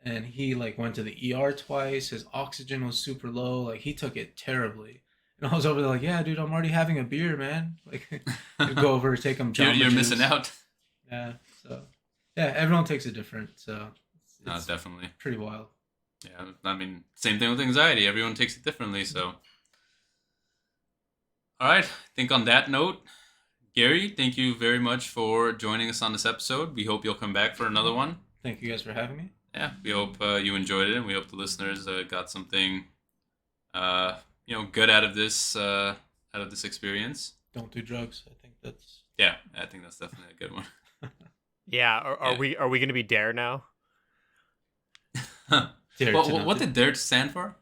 And he like went to the ER twice. His oxygen was super low. Like he took it terribly. And I was over there like, yeah, dude, I'm already having a beer, man. Like, I'd go over, take him. You're missing out. Yeah. So, yeah, everyone takes it different. So, it's definitely pretty wild. Yeah, I mean, same thing with anxiety. Everyone takes it differently. So, all right. I think on that note, Gary, thank you very much for joining us on this episode. We hope you'll come back for another one. Thank you guys for having me. Yeah, we hope you enjoyed it, and we hope the listeners got something, good out of this experience. Don't do drugs. I think that's. Yeah, I think that's definitely a good one. Yeah, are we going to be DARE now? What did DARE stand for?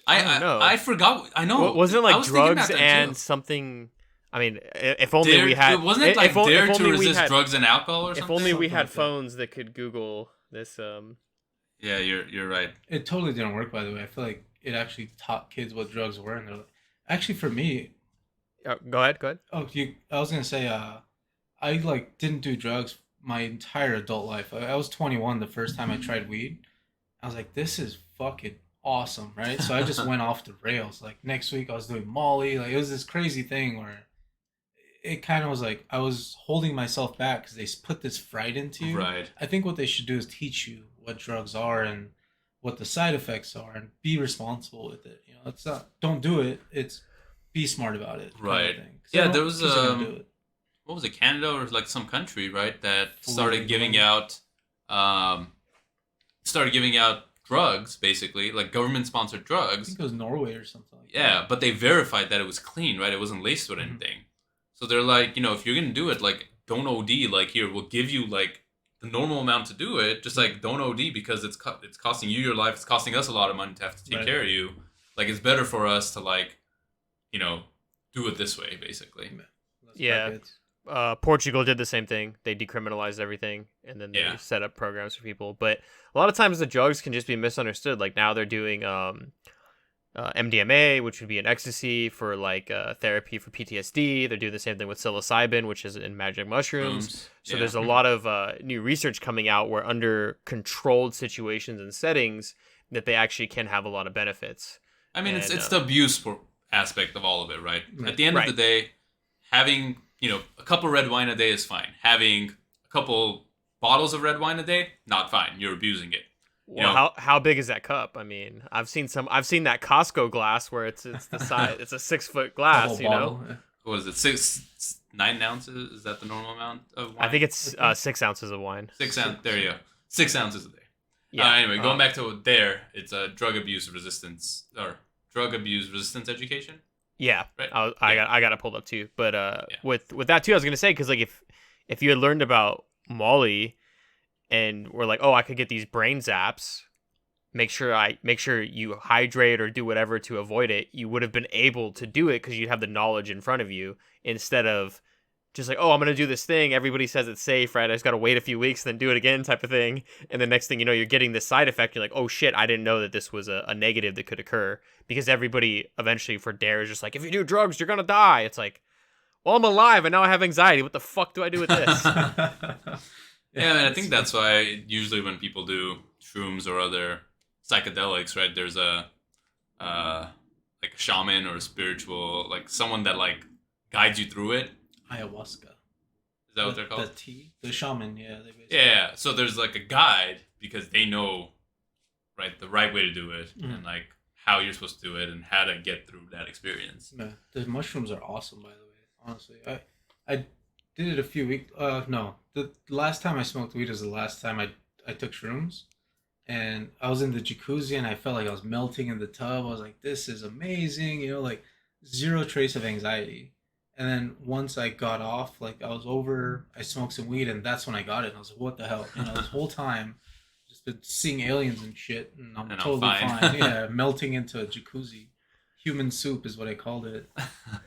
I don't know. I forgot. I know. Wasn't it like drugs and something? I mean, if only DARE, we had. Wasn't it like DARE to resist drugs and alcohol or if something? If only we had phones that could Google this. Yeah, you're right. It totally didn't work, by the way. I feel like it actually taught kids what drugs were, and they're like, actually, for me. Go ahead. Oh, I was gonna say, I like didn't do drugs my entire adult life. I was 21 the first time I tried weed. I was like, this is fucking awesome, right? So I just went off the rails. Like next week I was doing Molly. Like it was this crazy thing where it kind of was like I was holding myself back because they put this fright into you. Right. I think what they should do is teach you what drugs are and what the side effects are and be responsible with it. You know, it's not don't do it. It's be smart about it. Right. Kind of thing. Yeah, there was what was it, Canada or like some country, right, that started giving out drugs, basically, like government-sponsored drugs. I think it was Norway or something like that. Yeah, but they verified that it was clean, right? It wasn't laced with anything. So they're like, you know, if you're going to do it, like, don't OD. Like, here, we'll give you, like, the normal amount to do it. Just, like, don't OD because it's costing you your life. It's costing us a lot of money to have to take care of you. Like, it's better for us to, like, you know, do it this way, basically. Yeah. Portugal did the same thing. They decriminalized everything, and then they set up programs for people. But a lot of times the drugs can just be misunderstood. Like now they're doing MDMA, which would be an ecstasy for like therapy for PTSD. They're doing the same thing with psilocybin, which is in magic mushrooms. So there's a lot of new research coming out where under controlled situations and settings that they actually can have a lot of benefits. I mean, it's the abuse aspect of all of it, right? Right. At the end Right. of the day, having, a couple red wine a day is fine. Having a couple bottles of red wine a day, not fine. You're abusing it. Well, how big is that cup? I mean, I've seen that Costco glass where it's the size. It's a 6-foot glass. Whole You know, bottle, yeah. What is it? 9 ounces? Is that the normal amount of wine? I think it's 6 ounces of wine. 6 ounces. There you go. 6 ounces a day. Yeah. Anyway, going back to there, it's a drug abuse resistance education. Yeah, Right. I got it pulled up too. But with that too, I was gonna say because like if you had learned about Molly, and we're like, oh, I could get these brain zaps, make sure you hydrate or do whatever to avoid it. You would have been able to do it because you'd have the knowledge in front of you instead of just like, oh, I'm gonna do this thing. Everybody says it's safe, right? I just gotta wait a few weeks, then do it again, type of thing. And the next thing you know, you're getting this side effect. You're like, oh shit, I didn't know that this was a negative that could occur because everybody eventually for DARE is just like, if you do drugs, you're gonna die. It's like, well, I'm alive and now I have anxiety. What the fuck do I do with this? Yeah, and I think that's why usually when people do shrooms or other psychedelics, right? There's a like a shaman or a spiritual, like someone that like guides you through it. Ayahuasca. Is that what they're called? The tea, the shaman. Yeah, they basically. Yeah. So there's like a guide because they know, right, the right way to do it and like how you're supposed to do it and how to get through that experience. Yeah, the mushrooms are awesome, by the way. Honestly, I did it a few weeks. No, the last time I smoked weed was the last time I took shrooms, and I was in the jacuzzi and I felt like I was melting in the tub. I was like, this is amazing, like zero trace of anxiety. And then once I got off, like I smoked some weed, and that's when I got it. And I was like, what the hell? This whole time, just been seeing aliens and shit, and I'm totally fine. Yeah, melting into a jacuzzi. Human soup is what I called it.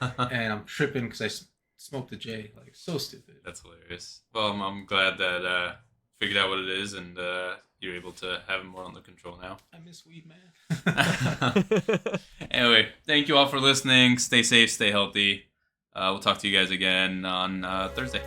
And I'm tripping because I smoked a J. Like, so stupid. That's hilarious. Well, I'm glad that figured out what it is and you're able to have it more under control now. I miss weed, man. Anyway, thank you all for listening. Stay safe, stay healthy. We'll talk to you guys again on Thursday.